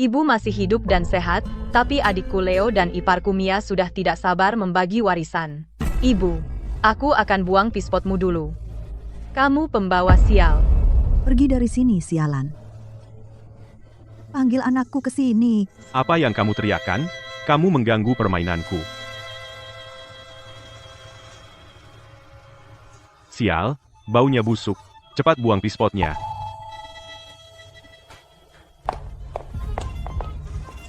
Ibu masih hidup dan sehat, tapi adikku Leo dan iparku Mia sudah tidak sabar membagi warisan. Ibu, aku akan buang pispotmu dulu. Kamu pembawa sial. Pergi dari sini, sialan. Panggil anakku ke sini. Apa yang kamu teriakkan? Kamu mengganggu permainanku. Sial, baunya busuk. Cepat buang pispotnya.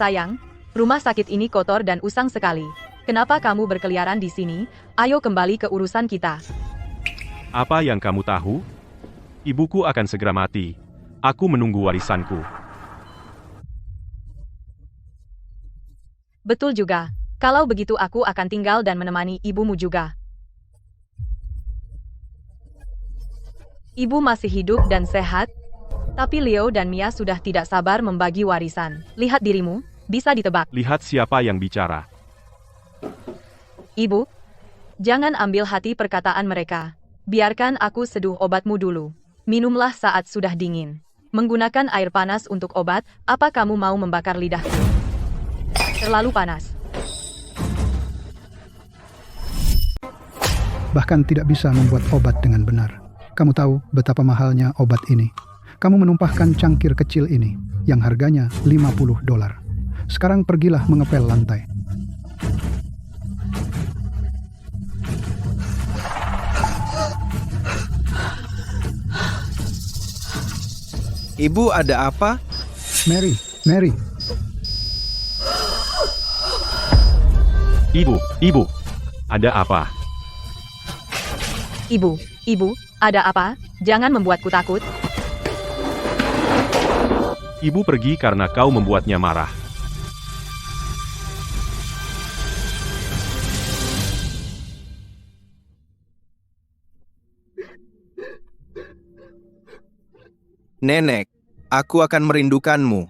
Sayang, rumah sakit ini kotor dan usang sekali. Kenapa kamu berkeliaran di sini? Ayo kembali ke urusan kita. Apa yang kamu tahu? Ibuku akan segera mati. Aku menunggu warisanku. Betul juga. Kalau begitu aku akan tinggal dan menemani ibumu juga. Ibu masih hidup dan sehat, tapi Leo dan Mia sudah tidak sabar membagi warisan. Lihat dirimu, bisa ditebak. Lihat siapa yang bicara. Ibu, jangan ambil hati perkataan mereka. Biarkan aku seduh obatmu dulu. Minumlah saat sudah dingin. Menggunakan air panas untuk obat, apa kamu mau membakar lidahku? Terlalu panas. Bahkan tidak bisa membuat obat dengan benar. Kamu tahu betapa mahalnya obat ini. Kamu menumpahkan cangkir kecil ini, yang harganya $50. Sekarang pergilah mengepel lantai. Ibu, ada apa? Mary. Ibu, ada apa? Ibu, ada apa? Jangan membuatku takut. Ibu pergi karena kau membuatnya marah. Nenek, aku akan merindukanmu.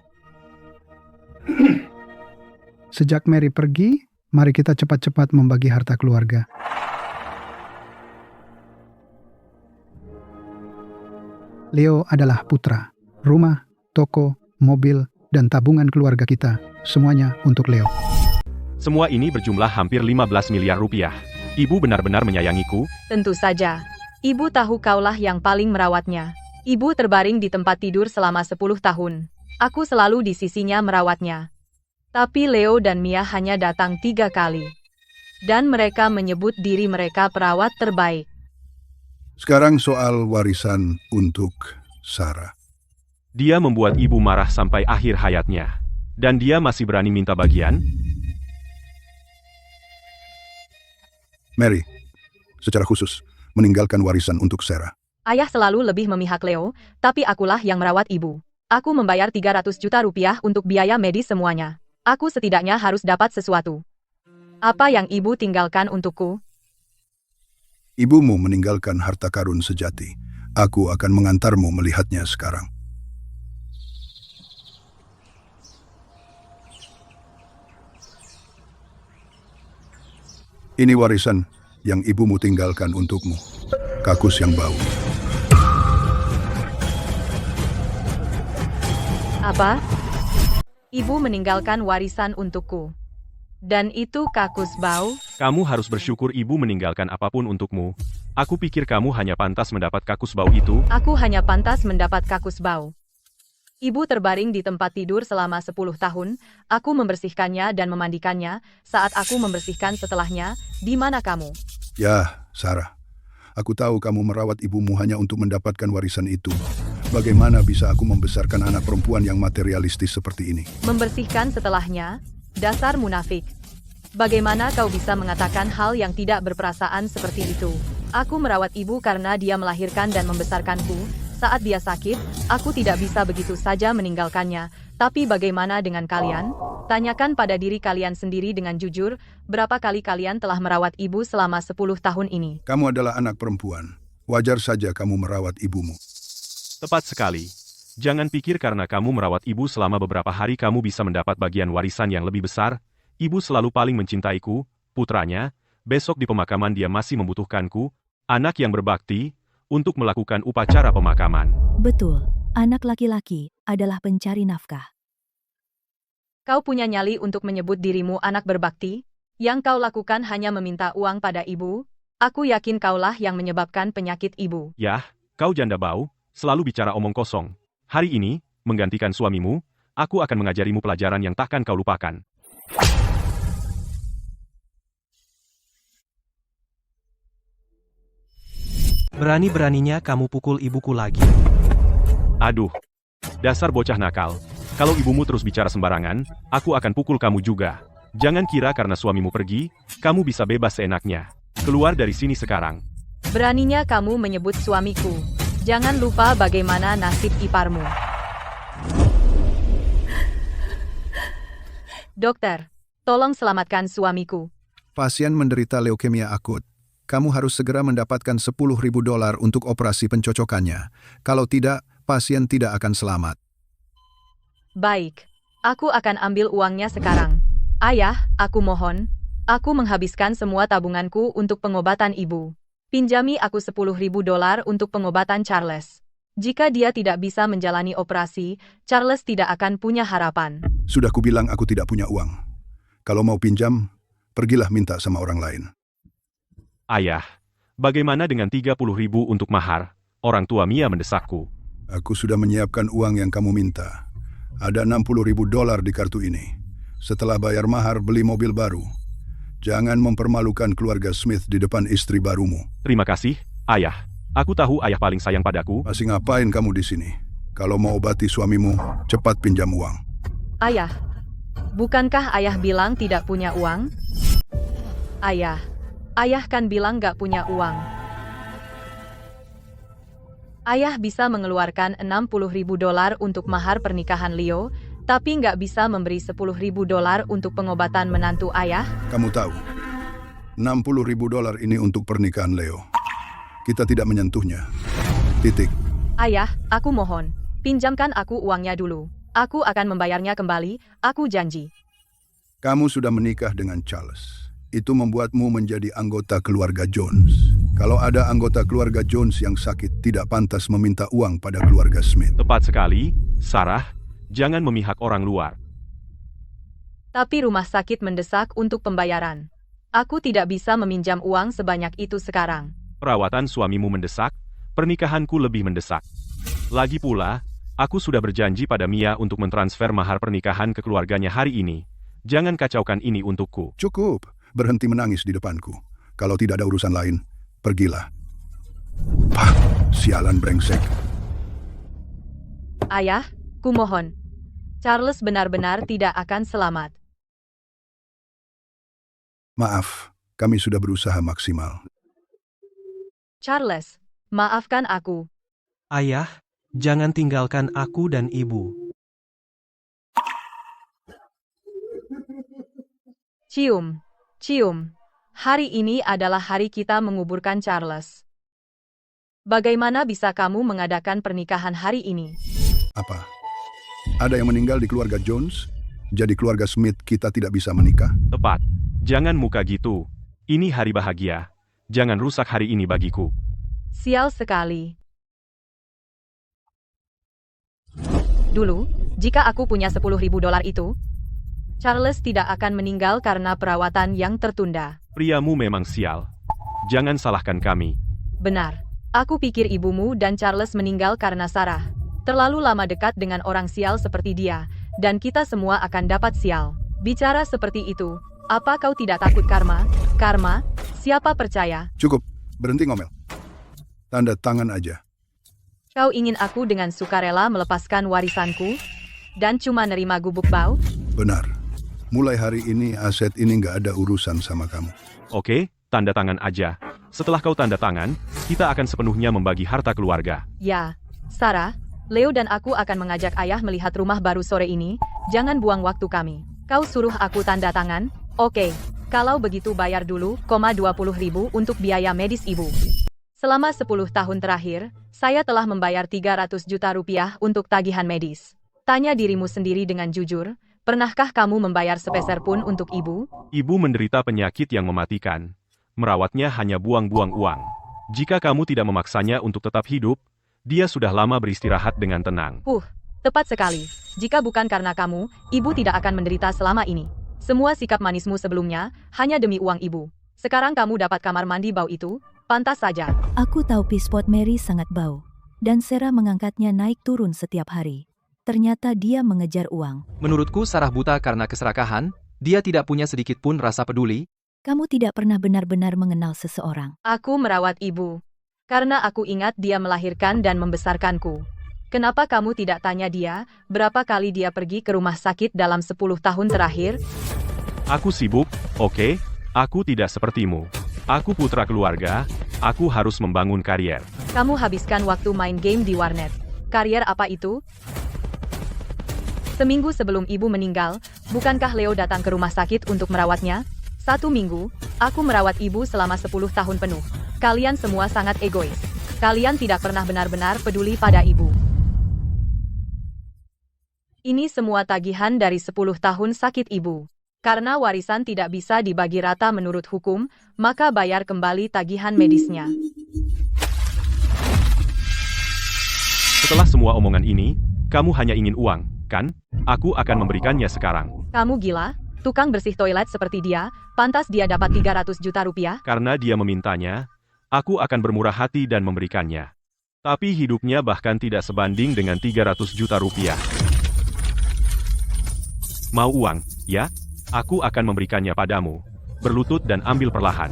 Sejak Mary pergi, mari kita cepat-cepat membagi harta keluarga. Leo adalah putra. Rumah, toko, mobil, dan tabungan keluarga kita, semuanya untuk Leo. Semua ini berjumlah hampir 15 miliar rupiah. Ibu benar-benar menyayangiku. Tentu saja. Ibu tahu kaulah yang paling merawatnya. Ibu terbaring di tempat tidur selama 10 tahun. Aku selalu di sisinya merawatnya. Tapi Leo dan Mia hanya datang 3 kali. Dan mereka menyebut diri mereka perawat terbaik. Sekarang soal warisan untuk Sarah. Dia membuat ibu marah sampai akhir hayatnya. Dan dia masih berani minta bagian? Mary, secara khusus, meninggalkan warisan untuk Sarah. Ayah selalu lebih memihak Leo, tapi akulah yang merawat ibu. Aku membayar 300 juta rupiah untuk biaya medis semuanya. Aku setidaknya harus dapat sesuatu. Apa yang ibu tinggalkan untukku? Ibumu meninggalkan harta karun sejati. Aku akan mengantarmu melihatnya sekarang. Ini warisan yang ibumu tinggalkan untukmu. Kakus yang bau. Apa? Ibu meninggalkan warisan untukku. Dan itu kakus bau? Kamu harus bersyukur ibu meninggalkan apapun untukmu. Aku pikir kamu hanya pantas mendapat kakus bau itu. Aku hanya pantas mendapat kakus bau. Ibu terbaring di tempat tidur selama 10 tahun. Aku membersihkannya dan memandikannya. Saat aku membersihkan setelahnya, di mana kamu? Ya, Sarah. Aku tahu kamu merawat ibumu hanya untuk mendapatkan warisan itu. Bagaimana bisa aku membesarkan anak perempuan yang materialistis seperti ini? Membersihkan setelahnya? Dasar munafik. Bagaimana kau bisa mengatakan hal yang tidak berperasaan seperti itu? Aku merawat ibu karena dia melahirkan dan membesarkanku. Saat dia sakit, aku tidak bisa begitu saja meninggalkannya. Tapi bagaimana dengan kalian? Tanyakan pada diri kalian sendiri dengan jujur, berapa kali kalian telah merawat ibu selama 10 tahun ini? Kamu adalah anak perempuan. Wajar saja kamu merawat ibumu. Tepat sekali. Jangan pikir karena kamu merawat ibu selama beberapa hari kamu bisa mendapat bagian warisan yang lebih besar. Ibu selalu paling mencintaiku, putranya. Besok di pemakaman dia masih membutuhkanku, anak yang berbakti, untuk melakukan upacara pemakaman. Betul, anak laki-laki adalah pencari nafkah. Kau punya nyali untuk menyebut dirimu anak berbakti? Yang kau lakukan hanya meminta uang pada ibu? Aku yakin kaulah yang menyebabkan penyakit ibu. Yah, kau janda bau, selalu bicara omong kosong. Hari ini, menggantikan suamimu, aku akan mengajarimu pelajaran yang takkan kau lupakan. Berani-beraninya kamu pukul ibuku lagi. Aduh, dasar bocah nakal. Kalau ibumu terus bicara sembarangan, aku akan pukul kamu juga. Jangan kira karena suamimu pergi, kamu bisa bebas seenaknya. Keluar dari sini sekarang. Beraninya kamu menyebut suamiku. Jangan lupa bagaimana nasib iparmu. Dokter, tolong selamatkan suamiku. Pasien menderita leukemia akut. Kamu harus segera mendapatkan $10.000 untuk operasi pencocokannya. Kalau tidak, pasien tidak akan selamat. Baik, aku akan ambil uangnya sekarang. Ayah, aku mohon. Aku menghabiskan semua tabunganku untuk pengobatan ibu. Pinjami aku $10.000 untuk pengobatan Charles. Jika dia tidak bisa menjalani operasi, Charles tidak akan punya harapan. Sudah kubilang aku tidak punya uang. Kalau mau pinjam, pergilah minta sama orang lain. Ayah, bagaimana dengan 30.000 untuk mahar? Orang tua Mia mendesakku. Aku sudah menyiapkan uang yang kamu minta. Ada $60.000 di kartu ini. Setelah bayar mahar, beli mobil baru. Jangan mempermalukan keluarga Smith di depan istri barumu. Terima kasih, Ayah. Aku tahu Ayah paling sayang padaku. Masih ngapain kamu di sini? Kalau mau obati suamimu, cepat pinjam uang. Ayah, bukankah ayah bilang tidak punya uang? Ayah kan bilang gak punya uang. Ayah bisa mengeluarkan $60.000 untuk mahar pernikahan Leo, tapi nggak bisa memberi $10.000 untuk pengobatan menantu ayah? Kamu tahu, $60.000 ini untuk pernikahan Leo. Kita tidak menyentuhnya. Titik. Ayah, aku mohon, pinjamkan aku uangnya dulu. Aku akan membayarnya kembali, aku janji. Kamu sudah menikah dengan Charles. Itu membuatmu menjadi anggota keluarga Jones. Kalau ada anggota keluarga Jones yang sakit, tidak pantas meminta uang pada keluarga Smith. Tepat sekali, Sarah. Jangan memihak orang luar. Tapi rumah sakit mendesak untuk pembayaran. Aku tidak bisa meminjam uang sebanyak itu sekarang. Perawatan suamimu mendesak, pernikahanku lebih mendesak. Lagi pula, aku sudah berjanji pada Mia untuk mentransfer mahar pernikahan ke keluarganya hari ini. Jangan kacaukan ini untukku. Cukup. Berhenti menangis di depanku. Kalau tidak ada urusan lain, pergilah. Pah, sialan brengsek. Ayah, kumohon. Charles benar-benar tidak akan selamat. Maaf, kami sudah berusaha maksimal. Charles, maafkan aku. Ayah, jangan tinggalkan aku dan ibu. Cium. Hari ini adalah hari kita menguburkan Charles. Bagaimana bisa kamu mengadakan pernikahan hari ini? Apa? Ada yang meninggal di keluarga Jones? Jadi keluarga Smith kita tidak bisa menikah? Tepat. Jangan muka gitu. Ini hari bahagia. Jangan rusak hari ini bagiku. Sial sekali. Dulu, jika aku punya $10.000 itu, Charles tidak akan meninggal karena perawatan yang tertunda. Priamu memang sial. Jangan salahkan kami. Benar. Aku pikir ibumu dan Charles meninggal karena Sarah. Terlalu lama dekat dengan orang sial seperti dia, dan kita semua akan dapat sial. Bicara seperti itu, apa kau tidak takut karma? Karma? Siapa percaya? Cukup, berhenti ngomel. Tanda tangan aja. Kau ingin aku dengan sukarela melepaskan warisanku? Dan cuma nerima gubuk bau? Benar. Mulai hari ini aset ini nggak ada urusan sama kamu. Oke, tanda tangan aja. Setelah kau tanda tangan, kita akan sepenuhnya membagi harta keluarga. Ya, Sarah, Leo dan aku akan mengajak ayah melihat rumah baru sore ini. Jangan buang waktu kami. Kau suruh aku tanda tangan? Oke, kalau begitu bayar dulu, $20.000 untuk biaya medis ibu. Selama 10 tahun terakhir, saya telah membayar 300 juta rupiah untuk tagihan medis. Tanya dirimu sendiri dengan jujur, pernahkah kamu membayar sepeser pun untuk ibu? Ibu menderita penyakit yang mematikan. Merawatnya hanya buang-buang uang. Jika kamu tidak memaksanya untuk tetap hidup, dia sudah lama beristirahat dengan tenang. Tepat sekali. Jika bukan karena kamu, ibu tidak akan menderita selama ini. Semua sikap manismu sebelumnya, hanya demi uang ibu. Sekarang kamu dapat kamar mandi bau itu, pantas saja. Aku tahu Pispot Mary sangat bau. Dan Sarah mengangkatnya naik turun setiap hari. Ternyata dia mengejar uang. Menurutku Sarah buta karena keserakahan, dia tidak punya sedikit pun rasa peduli. Kamu tidak pernah benar-benar mengenal seseorang. Aku merawat ibu. Karena aku ingat dia melahirkan dan membesarkanku. Kenapa kamu tidak tanya dia, berapa kali dia pergi ke rumah sakit dalam 10 tahun terakhir? Aku sibuk, oke? Aku tidak sepertimu. Aku putra keluarga, aku harus membangun karier. Kamu habiskan waktu main game di warnet. Karier apa itu? Seminggu sebelum ibu meninggal, bukankah Leo datang ke rumah sakit untuk merawatnya? 1 minggu, aku merawat ibu selama 10 tahun penuh. Kalian semua sangat egois. Kalian tidak pernah benar-benar peduli pada ibu. Ini semua tagihan dari 10 tahun sakit ibu. Karena warisan tidak bisa dibagi rata menurut hukum, maka bayar kembali tagihan medisnya. Setelah semua omongan ini, kamu hanya ingin uang, kan? Aku akan memberikannya sekarang. Kamu gila? Tukang bersih toilet seperti dia, pantas dia dapat 300 juta rupiah? Karena dia memintanya, aku akan bermurah hati dan memberikannya. Tapi hidupnya bahkan tidak sebanding dengan 300 juta rupiah. Mau uang, ya? Aku akan memberikannya padamu. Berlutut dan ambil perlahan.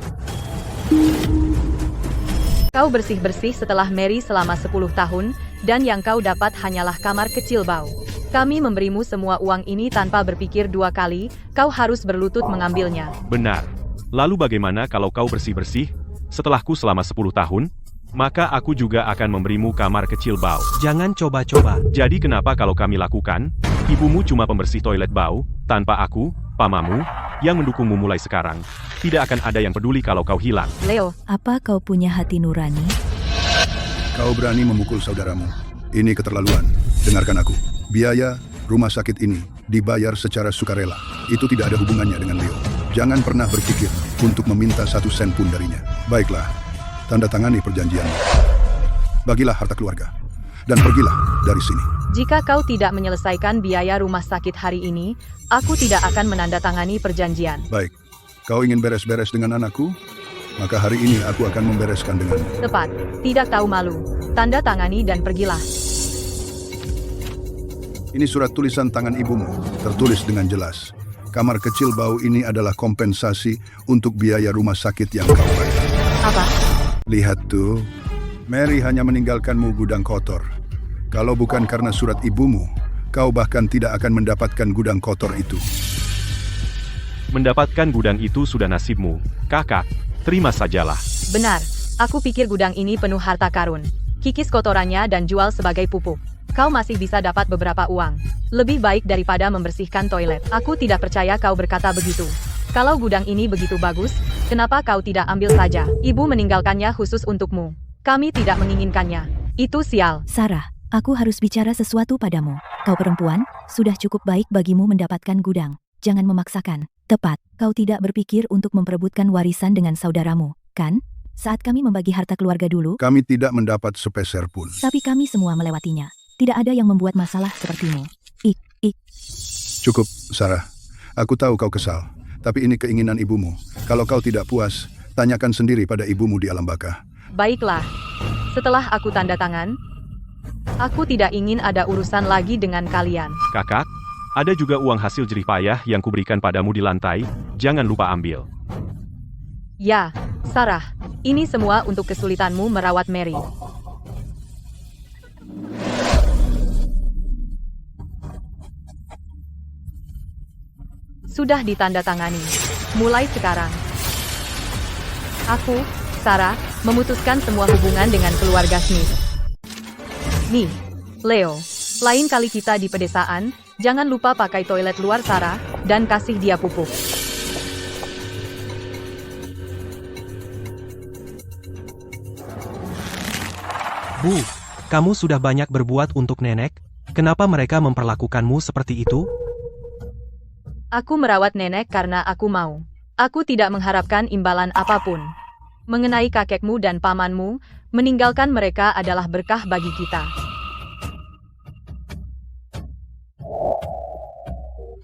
Kau bersih-bersih setelah Mary selama 10 tahun, dan yang kau dapat hanyalah kamar kecil bau. Kami memberimu semua uang ini tanpa berpikir 2 kali, kau harus berlutut mengambilnya. Benar. Lalu bagaimana kalau kau bersih-bersih? Setelahku selama 10 tahun? Maka aku juga akan memberimu kamar kecil bau. Jangan coba-coba. Jadi kenapa kalau kami lakukan, ibumu cuma pembersih toilet bau, tanpa aku, pamamu, yang mendukungmu mulai sekarang. Tidak akan ada yang peduli kalau kau hilang. Leo, Apa kau punya hati nurani? Kau berani memukul saudaramu. Ini keterlaluan. Dengarkan aku. Biaya rumah sakit ini dibayar secara sukarela. Itu tidak ada hubungannya dengan Leo. Jangan pernah berpikir untuk meminta 1 sen pun darinya. Baiklah, tanda tangani perjanjianmu. Bagilah harta keluarga. Dan pergilah dari sini. jika kau tidak menyelesaikan biaya rumah sakit hari ini, aku tidak akan menandatangani perjanjian. Baik, kau ingin beres-beres dengan anakku? Maka hari ini aku akan membereskan denganmu. Tepat, tidak tahu malu. Tanda tangani dan pergilah. Ini surat tulisan tangan ibumu, tertulis dengan jelas. Kamar kecil bau ini adalah kompensasi untuk biaya rumah sakit yang kau bayar. Apa? Lihat tuh, Mary hanya meninggalkanmu gudang kotor. Kalau bukan karena surat ibumu, kau bahkan tidak akan mendapatkan gudang kotor itu. Mendapatkan gudang itu sudah nasibmu, kakak. Terima sajalah. Benar, aku pikir gudang ini penuh harta karun. Kikis kotorannya dan jual sebagai pupuk. Kau masih bisa dapat beberapa uang. Lebih baik daripada membersihkan toilet. Aku tidak percaya kau berkata begitu. Kalau gudang ini begitu bagus, kenapa kau tidak ambil saja? Ibu meninggalkannya khusus untukmu. Kami tidak menginginkannya. Itu sial. Sarah, aku harus bicara sesuatu padamu. Kau perempuan, sudah cukup baik bagimu mendapatkan gudang. Jangan memaksakan. Tepat, kau tidak berpikir untuk memperebutkan warisan dengan saudaramu, kan? Saat kami membagi harta keluarga dulu, Kami tidak mendapat sepeser pun. tapi kami semua melewatinya. Tidak ada yang membuat masalah sepertimu. Cukup, Sarah. Aku tahu kau kesal. Tapi ini keinginan ibumu. Kalau kau tidak puas, tanyakan sendiri pada ibumu di alam baka. Baiklah. Setelah aku tanda tangan, aku tidak ingin ada urusan lagi dengan kalian. Kakak, ada juga uang hasil jerih payah yang kuberikan padamu di lantai, jangan lupa ambil. Ya, Sarah, ini semua untuk kesulitanmu merawat Mary. Sudah ditandatangani. Mulai sekarang, aku, Sarah, memutuskan semua hubungan dengan keluarga Smith. Nih, Leo, lain kali kita di pedesaan, jangan lupa pakai toilet luar Sarah, dan kasih dia pupuk. Bu, kamu sudah banyak berbuat untuk nenek. Kenapa mereka memperlakukanmu seperti itu? Aku merawat nenek karena aku mau. Aku tidak mengharapkan imbalan apapun. Mengenai kakekmu dan pamanmu, meninggalkan mereka adalah berkah bagi kita.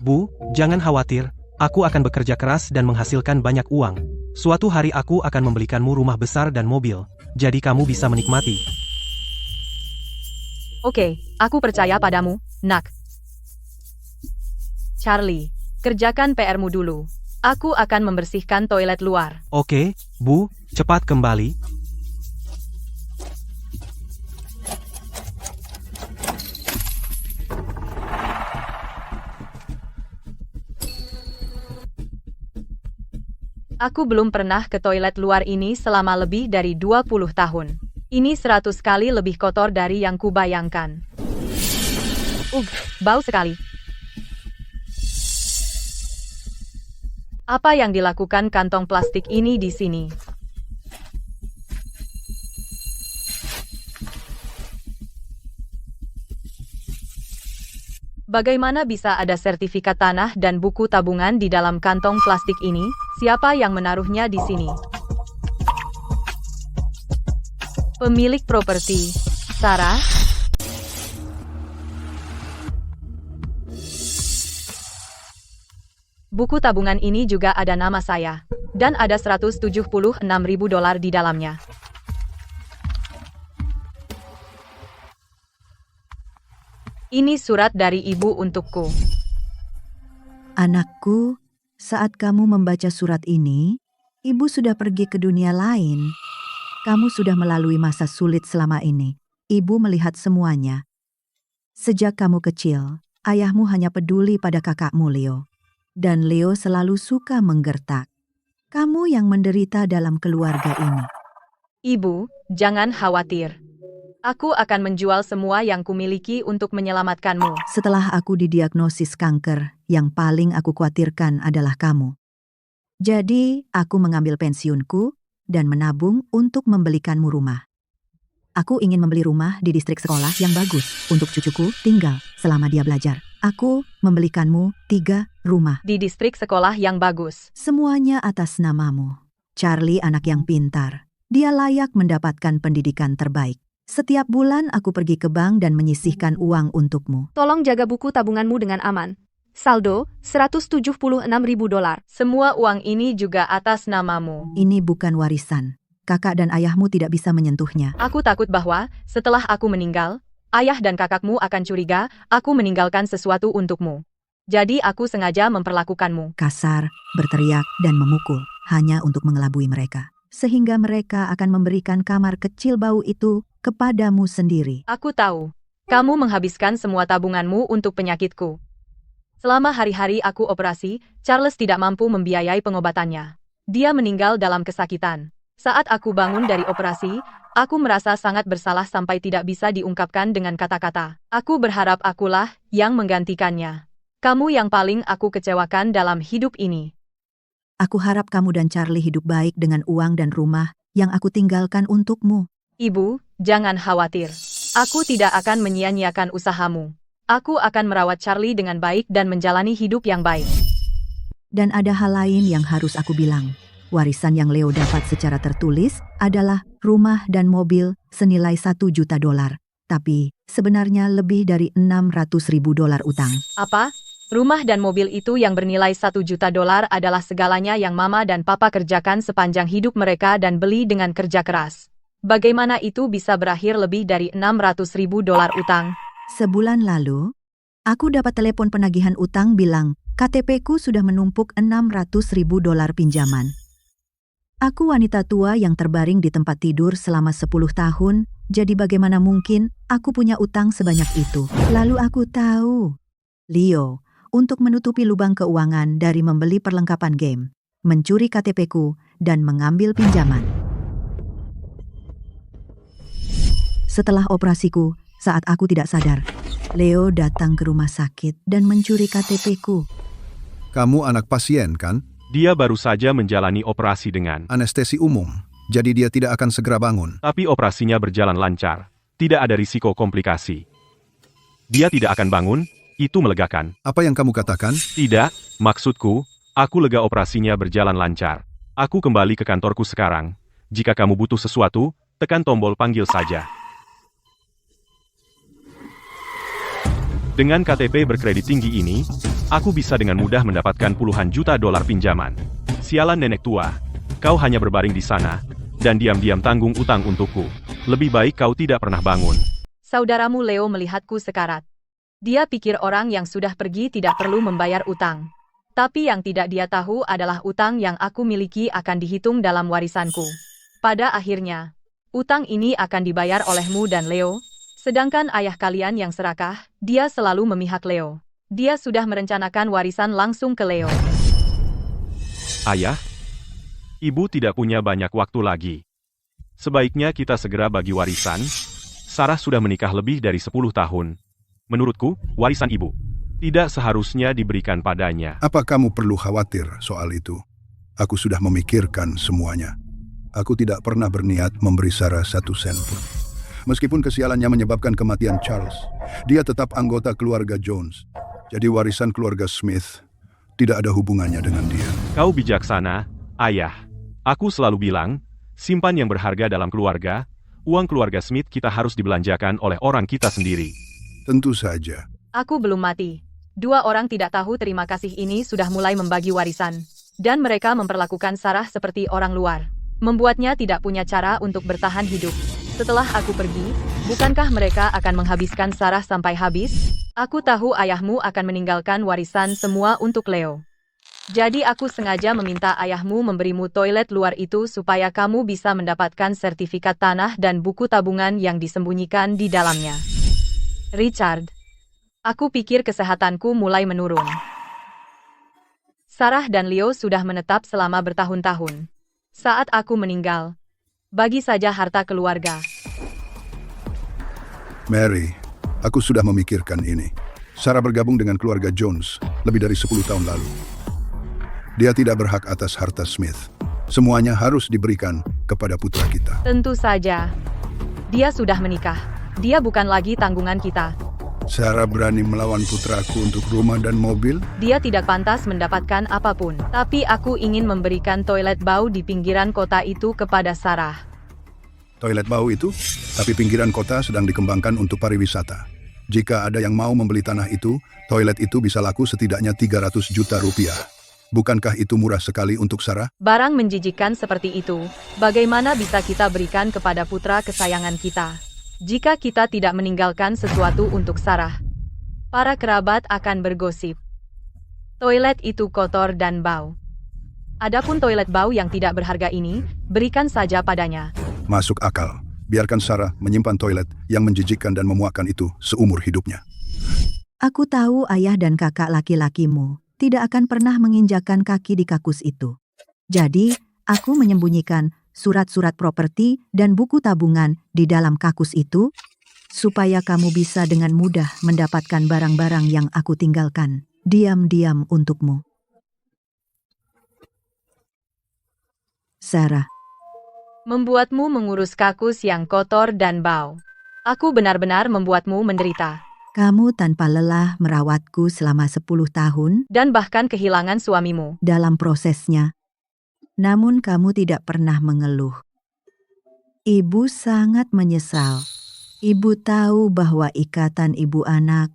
Bu, jangan khawatir, aku akan bekerja keras dan menghasilkan banyak uang. Suatu hari aku akan membelikanmu rumah besar dan mobil, jadi kamu bisa menikmati. Oke, aku percaya padamu, nak. Charlie, kerjakan PR-mu dulu. Aku akan membersihkan toilet luar. Oke, Bu, cepat kembali. Aku belum pernah ke toilet luar ini selama lebih dari 20 tahun. Ini 100 kali lebih kotor dari yang kubayangkan. Bau sekali. Apa yang dilakukan kantong plastik ini di sini? Bagaimana bisa ada sertifikat tanah dan buku tabungan di dalam kantong plastik ini? Siapa yang menaruhnya di sini? Pemilik properti, Sarah? Buku tabungan ini juga ada nama saya, dan ada $176.000 di dalamnya. Ini surat dari ibu untukku. Anakku, saat kamu membaca surat ini, ibu sudah pergi ke dunia lain. Kamu sudah melalui masa sulit selama ini. Ibu melihat semuanya. Sejak kamu kecil, ayahmu hanya peduli pada kakakmu Leo. Dan Leo selalu suka menggertak. Kamu yang menderita dalam keluarga ini. Ibu, jangan khawatir. Aku akan menjual semua yang kumiliki untuk menyelamatkanmu. Setelah aku didiagnosis kanker, yang paling aku khawatirkan adalah kamu. Jadi, aku mengambil pensiunku dan menabung untuk membelikanmu rumah. Aku ingin membeli rumah di distrik sekolah yang bagus untuk cucuku tinggal selama dia belajar. Aku membelikanmu 3 rumah. Di distrik sekolah yang bagus. Semuanya atas namamu. Charlie anak yang pintar. Dia layak mendapatkan pendidikan terbaik. Setiap bulan aku pergi ke bank dan menyisihkan uang untukmu. Tolong jaga buku tabunganmu dengan aman. Saldo, $176.000. Semua uang ini juga atas namamu. Ini bukan warisan. Kakak dan ayahmu tidak bisa menyentuhnya. Aku takut bahwa, setelah aku meninggal, ayah dan kakakmu akan curiga, aku meninggalkan sesuatu untukmu. Jadi aku sengaja memperlakukanmu Kasar, berteriak, dan memukul, hanya untuk mengelabui mereka. Sehingga mereka akan memberikan kamar kecil bau itu kepadamu sendiri. Aku tahu. Kamu menghabiskan semua tabunganmu untuk penyakitku. Selama hari-hari aku operasi, Charles tidak mampu membiayai pengobatannya. Dia meninggal dalam kesakitan. Saat aku bangun dari operasi, aku merasa sangat bersalah sampai tidak bisa diungkapkan dengan kata-kata. Aku berharap akulah yang menggantikannya. Kamu yang paling aku kecewakan dalam hidup ini. Aku harap kamu dan Charlie hidup baik dengan uang dan rumah yang aku tinggalkan untukmu. Ibu, jangan khawatir. Aku tidak akan menyia-nyiakan usahamu. Aku akan merawat Charlie dengan baik dan menjalani hidup yang baik. Dan ada hal lain yang harus aku bilang. Warisan yang Leo dapat secara tertulis adalah rumah dan mobil senilai $1 juta. Tapi sebenarnya lebih dari $600.000 utang. Apa? Rumah dan mobil itu yang bernilai $1 juta adalah segalanya yang mama dan papa kerjakan sepanjang hidup mereka dan beli dengan kerja keras. Bagaimana itu bisa berakhir lebih dari $600.000 utang? Sebulan lalu, aku dapat telepon penagihan utang bilang KTP-ku sudah menumpuk $600.000 pinjaman. Aku wanita tua yang terbaring di tempat tidur selama 10 tahun, jadi bagaimana mungkin aku punya utang sebanyak itu? Lalu aku tahu, Leo, untuk menutupi lubang keuangan dari membeli perlengkapan game, mencuri KTP-ku, dan mengambil pinjaman. Setelah operasiku, saat aku tidak sadar, Leo datang ke rumah sakit dan mencuri KTP-ku. Kamu anak pasien, kan? Dia baru saja menjalani operasi dengan Anestesi umum, jadi dia tidak akan segera bangun. tapi operasinya berjalan lancar. Tidak ada risiko komplikasi. Dia tidak akan bangun, itu melegakan. Apa yang kamu katakan? Tidak, maksudku, aku lega operasinya berjalan lancar. Aku kembali ke kantorku sekarang. Jika kamu butuh sesuatu, tekan tombol panggil saja. Dengan KTP berkredit tinggi ini, Aku bisa dengan mudah mendapatkan puluhan juta dolar pinjaman. Sialan nenek tua, kau hanya berbaring di sana, dan diam-diam tanggung utang untukku. Lebih baik kau tidak pernah bangun. Saudaramu Leo melihatku sekarat. Dia pikir orang yang sudah pergi tidak perlu membayar utang. Tapi yang tidak dia tahu adalah utang yang aku miliki akan dihitung dalam warisanku. Pada akhirnya, utang ini akan dibayar olehmu dan Leo, sedangkan ayah kalian yang serakah, dia selalu memihak Leo. Dia sudah merencanakan warisan langsung ke Leo. Ayah, ibu tidak punya banyak waktu lagi. Sebaiknya kita segera bagi warisan. Sarah sudah menikah lebih dari 10 tahun. Menurutku, warisan ibu tidak seharusnya diberikan padanya. Apa kamu perlu khawatir soal itu? Aku sudah memikirkan semuanya. Aku tidak pernah berniat memberi Sarah 1 sen pun. Meskipun kesialannya menyebabkan kematian Charles, dia tetap anggota keluarga Jones. Jadi warisan keluarga Smith tidak ada hubungannya dengan dia. Kau bijaksana, ayah. Aku selalu bilang, simpan yang berharga dalam keluarga, uang keluarga Smith kita harus dibelanjakan oleh orang kita sendiri. Tentu saja. Aku belum mati. 2 orang tidak tahu terima kasih ini sudah mulai membagi warisan. Dan mereka memperlakukan Sarah seperti orang luar. Membuatnya tidak punya cara untuk bertahan hidup. Setelah aku pergi, bukankah mereka akan menghabiskan Sarah sampai habis? Aku tahu ayahmu akan meninggalkan warisan semua untuk Leo. Jadi aku sengaja meminta ayahmu memberimu toilet luar itu supaya kamu bisa mendapatkan sertifikat tanah dan buku tabungan yang disembunyikan di dalamnya. Richard. Aku pikir kesehatanku mulai menurun. Sarah dan Leo sudah menetap selama bertahun-tahun. Saat aku meninggal, bagi saja harta keluarga. Mary, aku sudah memikirkan ini. Sarah bergabung dengan keluarga Jones lebih dari 10 tahun lalu. Dia tidak berhak atas harta Smith. Semuanya harus diberikan kepada putra kita. Tentu saja. Dia sudah menikah. Dia bukan lagi tanggungan kita. Sarah berani melawan putraku untuk rumah dan mobil? Dia tidak pantas mendapatkan apapun. Tapi aku ingin memberikan toilet bau di pinggiran kota itu kepada Sarah. Toilet bau itu? Tapi pinggiran kota sedang dikembangkan untuk pariwisata. Jika ada yang mau membeli tanah itu, toilet itu bisa laku setidaknya 300 juta rupiah. Bukankah itu murah sekali untuk Sarah? Barang menjijikkan seperti itu, bagaimana bisa kita berikan kepada putra kesayangan kita? Jika kita tidak meninggalkan sesuatu untuk Sarah, para kerabat akan bergosip. Toilet itu kotor dan bau. Adapun toilet bau yang tidak berharga ini, berikan saja padanya. Masuk akal. Biarkan Sarah menyimpan toilet yang menjijikkan dan memuakkan itu seumur hidupnya. Aku tahu ayah dan kakak laki-lakimu tidak akan pernah menginjakkan kaki di kakus itu. Jadi, aku menyembunyikan surat-surat properti dan buku tabungan di dalam kakus itu, supaya kamu bisa dengan mudah mendapatkan barang-barang yang aku tinggalkan, diam-diam untukmu. Sarah. Membuatmu mengurus kakus yang kotor dan bau. Aku benar-benar membuatmu menderita. Kamu tanpa lelah merawatku selama 10 tahun, dan bahkan kehilangan suamimu. Dalam prosesnya. Namun kamu tidak pernah mengeluh. Ibu sangat menyesal. Ibu tahu bahwa ikatan ibu anak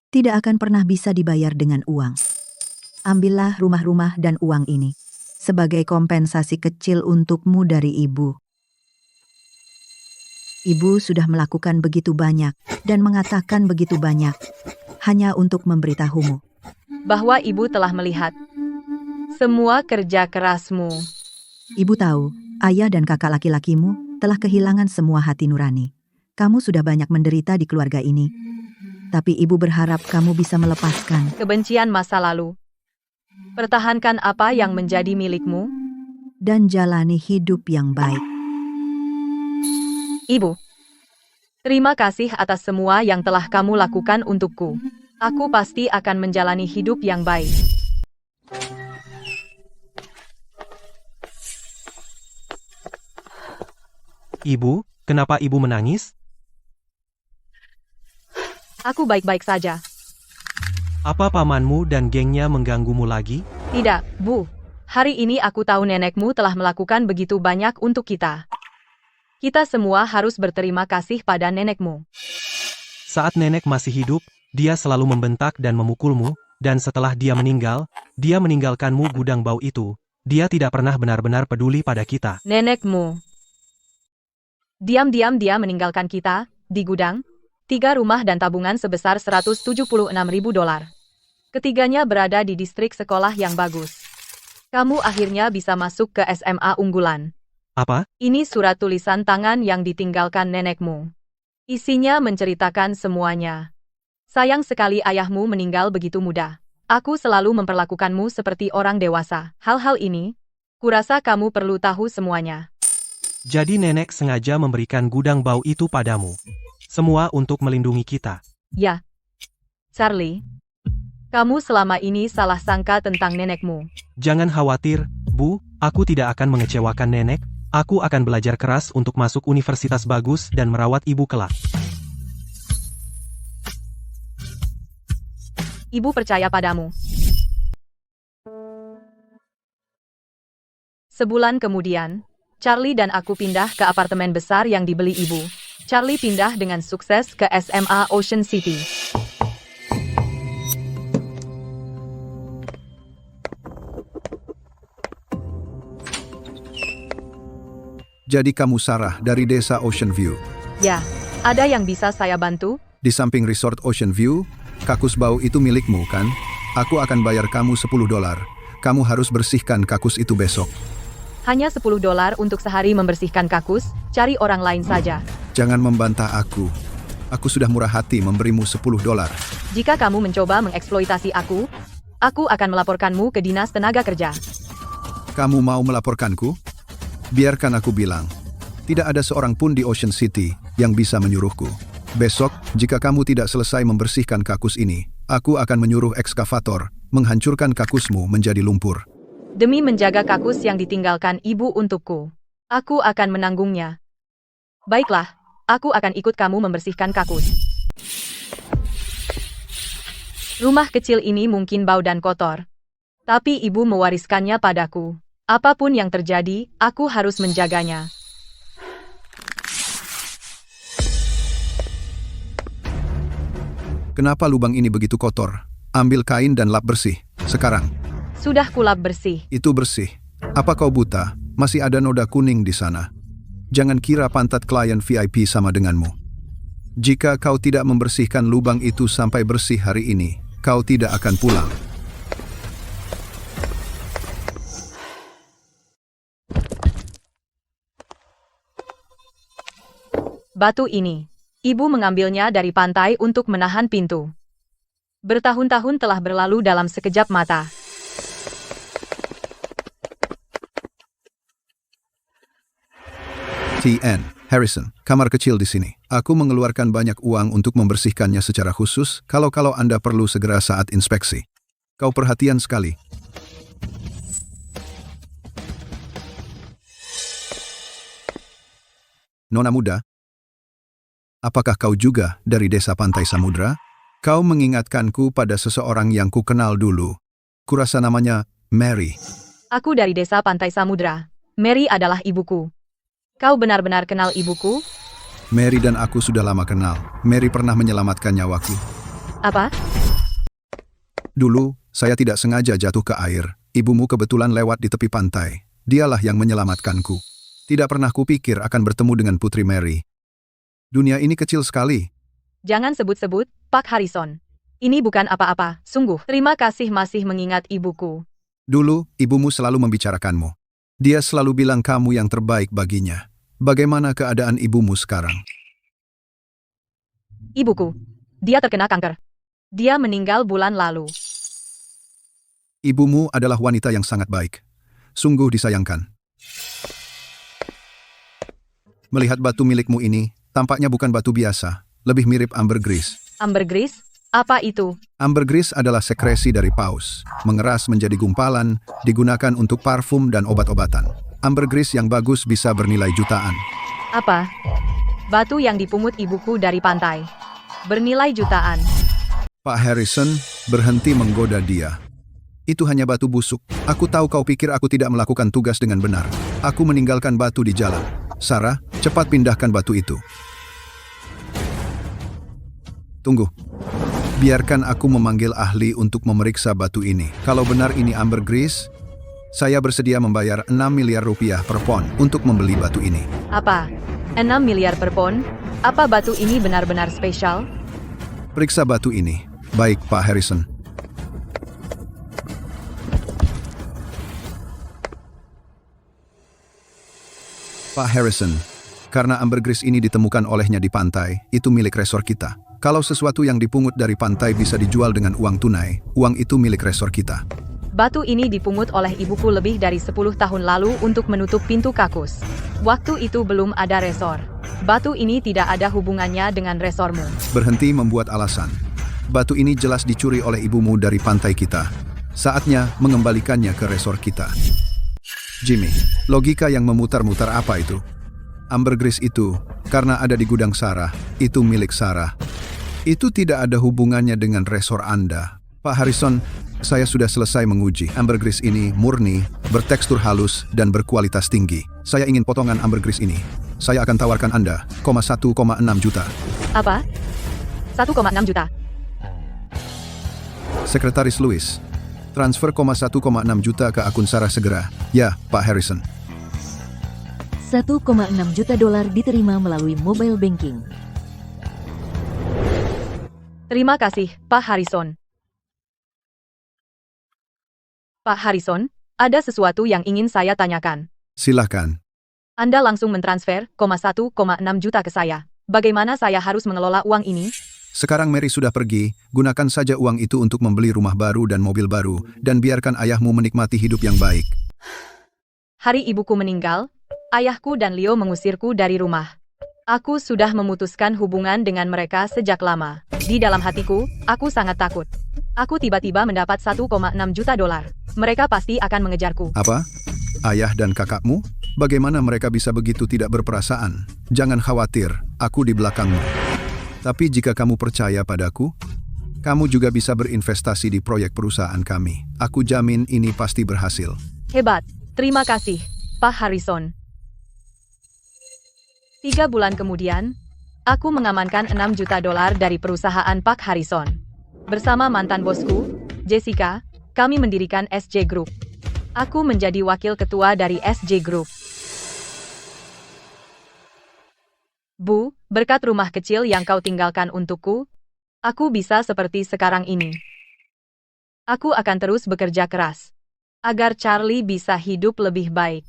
tidak akan pernah bisa dibayar dengan uang. Ambillah rumah-rumah dan uang ini sebagai kompensasi kecil untukmu dari ibu. Ibu sudah melakukan begitu banyak dan mengatakan begitu banyak hanya untuk memberitahumu bahwa ibu telah melihat semua kerja kerasmu. Ibu tahu, ayah dan kakak laki-lakimu telah kehilangan semua hati nurani. Kamu sudah banyak menderita di keluarga ini. Tapi ibu berharap kamu bisa melepaskan kebencian masa lalu. Pertahankan apa yang menjadi milikmu. Dan jalani hidup yang baik. Ibu, terima kasih atas semua yang telah kamu lakukan untukku. Aku pasti akan menjalani hidup yang baik. Ibu, kenapa ibu menangis? Aku baik-baik saja. Apa pamanmu dan gengnya mengganggumu lagi? Tidak, Bu. Hari ini aku tahu nenekmu telah melakukan begitu banyak untuk kita. Kita semua harus berterima kasih pada nenekmu. Saat nenek masih hidup, dia selalu membentak dan memukulmu, dan setelah dia meninggalkanmu gudang bau itu. Dia tidak pernah benar-benar peduli pada kita. Nenekmu. Diam-diam dia meninggalkan kita, di gudang, 3 rumah dan tabungan sebesar $176.000. Ketiganya berada di distrik sekolah yang bagus. Kamu akhirnya bisa masuk ke SMA unggulan. Apa? Ini surat tulisan tangan yang ditinggalkan nenekmu. Isinya menceritakan semuanya. Sayang sekali ayahmu meninggal begitu muda. Aku selalu memperlakukanmu seperti orang dewasa. Hal-hal ini, kurasa kamu perlu tahu semuanya. Jadi nenek sengaja memberikan gudang bau itu padamu. Semua untuk melindungi kita. Ya. Charlie, kamu selama ini salah sangka tentang nenekmu. Jangan khawatir, Bu, aku tidak akan mengecewakan nenek. Aku akan belajar keras untuk masuk universitas bagus dan merawat ibu kelak. Ibu percaya padamu. Sebulan kemudian, Charlie dan aku pindah ke apartemen besar yang dibeli ibu. Charlie pindah dengan sukses ke SMA Ocean City. Jadi kamu Sarah dari desa Ocean View. Ya, ada yang bisa saya bantu? Di samping resort Ocean View, kakus bau itu milikmu kan? Aku akan bayar kamu $10. Kamu harus bersihkan kakus itu besok. Hanya $10 untuk sehari membersihkan kakus, cari orang lain saja. Jangan membantah aku. Aku sudah murah hati memberimu $10. Jika kamu mencoba mengeksploitasi aku akan melaporkanmu ke Dinas Tenaga Kerja. Kamu mau melaporkanku? Biarkan aku bilang. Tidak ada seorang pun di Ocean City yang bisa menyuruhku. Besok, jika kamu tidak selesai membersihkan kakus ini, aku akan menyuruh ekskavator menghancurkan kakusmu menjadi lumpur. Demi menjaga kakus yang ditinggalkan ibu untukku, aku akan menanggungnya. Baiklah, aku akan ikut kamu membersihkan kakus. Rumah kecil ini mungkin bau dan kotor, tapi ibu mewariskannya padaku. Apapun yang terjadi, aku harus menjaganya. Kenapa lubang ini begitu kotor? Ambil kain dan lap bersih. Sekarang. Sudah kulap bersih. Itu bersih. Apa kau buta? Masih ada noda kuning di sana. Jangan kira pantat klien VIP sama denganmu. Jika kau tidak membersihkan lubang itu sampai bersih hari ini, kau tidak akan pulang. Batu ini, ibu mengambilnya dari pantai untuk menahan pintu. Bertahun-tahun telah berlalu dalam sekejap mata. T.N. Harrison, kamar kecil di sini. Aku mengeluarkan banyak uang untuk membersihkannya secara khusus, kalau Anda perlu segera saat inspeksi. Kau perhatian sekali. Nona muda, apakah kau juga dari desa Pantai Samudra? Kau mengingatkanku pada seseorang yang ku kenal dulu. Kurasa namanya Mary. Aku dari desa Pantai Samudra. Mary adalah ibuku. Kau benar-benar kenal ibuku? Mary dan aku sudah lama kenal. Mary pernah menyelamatkan nyawaku. Apa? Dulu, saya tidak sengaja jatuh ke air. Ibumu kebetulan lewat di tepi pantai. Dialah yang menyelamatkanku. Tidak pernah kupikir akan bertemu dengan Putri Mary. Dunia ini kecil sekali. Jangan sebut-sebut, Pak Harrison. Ini bukan apa-apa, sungguh. Terima kasih masih mengingat ibuku. Dulu, ibumu selalu membicarakanmu. Dia selalu bilang kamu yang terbaik baginya. Bagaimana keadaan ibumu sekarang? Ibuku. Dia terkena kanker. Dia meninggal bulan lalu. Ibumu adalah wanita yang sangat baik. Sungguh disayangkan. Melihat batu milikmu ini, tampaknya bukan batu biasa. Lebih mirip ambergris. Ambergris? Apa itu? Ambergris adalah sekresi dari paus. Mengeras menjadi gumpalan, digunakan untuk parfum dan obat-obatan. Ambergris yang bagus bisa bernilai jutaan. Apa? Batu yang dipungut ibuku dari pantai. Bernilai jutaan. Pak Harrison, berhenti menggoda dia. Itu hanya batu busuk. Aku tahu kau pikir aku tidak melakukan tugas dengan benar. Aku meninggalkan batu di jalan. Sarah, cepat pindahkan batu itu. Tunggu. Biarkan aku memanggil ahli untuk memeriksa batu ini. Kalau benar ini ambergris, saya bersedia membayar 6 miliar rupiah per pon untuk membeli batu ini. Apa? 6 miliar per pon? Apa batu ini benar-benar spesial? Periksa batu ini. Baik, Pak Harrison. Pak Harrison, karena ambergris ini ditemukan olehnya di pantai, itu milik resor kita. Kalau sesuatu yang dipungut dari pantai bisa dijual dengan uang tunai, uang itu milik resor kita. Batu ini dipungut oleh ibuku lebih dari 10 tahun lalu untuk menutup pintu kakus. Waktu itu belum ada resor. Batu ini tidak ada hubungannya dengan resormu. Berhenti membuat alasan. Batu ini jelas dicuri oleh ibumu dari pantai kita. Saatnya mengembalikannya ke resor kita. Jimmy, logika yang memutar-mutar apa itu? Ambergris itu, karena ada di gudang Sarah, itu milik Sarah. Itu tidak ada hubungannya dengan resor Anda. Pak Harrison, saya sudah selesai menguji. Ambergris ini murni, bertekstur halus, dan berkualitas tinggi. Saya ingin potongan ambergris ini. Saya akan tawarkan Anda, 1,6 juta. Apa? 1,6 juta? Sekretaris Louis, transfer 1,6 juta ke akun Sarah segera. Ya, Pak Harrison. 1,6 juta dolar diterima melalui mobile banking. Terima kasih, Pak Harrison. Pak Harrison, ada sesuatu yang ingin saya tanyakan. Silakan. Anda langsung mentransfer 1,6 juta ke saya. Bagaimana saya harus mengelola uang ini? Sekarang Mary sudah pergi, gunakan saja uang itu untuk membeli rumah baru dan mobil baru, dan biarkan ayahmu menikmati hidup yang baik. Hari ibuku meninggal, ayahku dan Leo mengusirku dari rumah. Aku sudah memutuskan hubungan dengan mereka sejak lama. Di dalam hatiku, aku sangat takut. Aku tiba-tiba mendapat 1,6 juta dolar. Mereka pasti akan mengejarku. Apa? Ayah dan kakakmu? Bagaimana mereka bisa begitu tidak berperasaan? Jangan khawatir, aku di belakangmu. Tapi jika kamu percaya padaku, kamu juga bisa berinvestasi di proyek perusahaan kami. Aku jamin ini pasti berhasil. Hebat. Terima kasih, Pak Harrison. 3 bulan kemudian, aku mengamankan 6 juta dolar dari perusahaan Pak Harrison. Bersama mantan bosku, Jessica, kami mendirikan SJ Group. Aku menjadi wakil ketua dari SJ Group. Bu, berkat rumah kecil yang kau tinggalkan untukku, aku bisa seperti sekarang ini. Aku akan terus bekerja keras, agar Charlie bisa hidup lebih baik.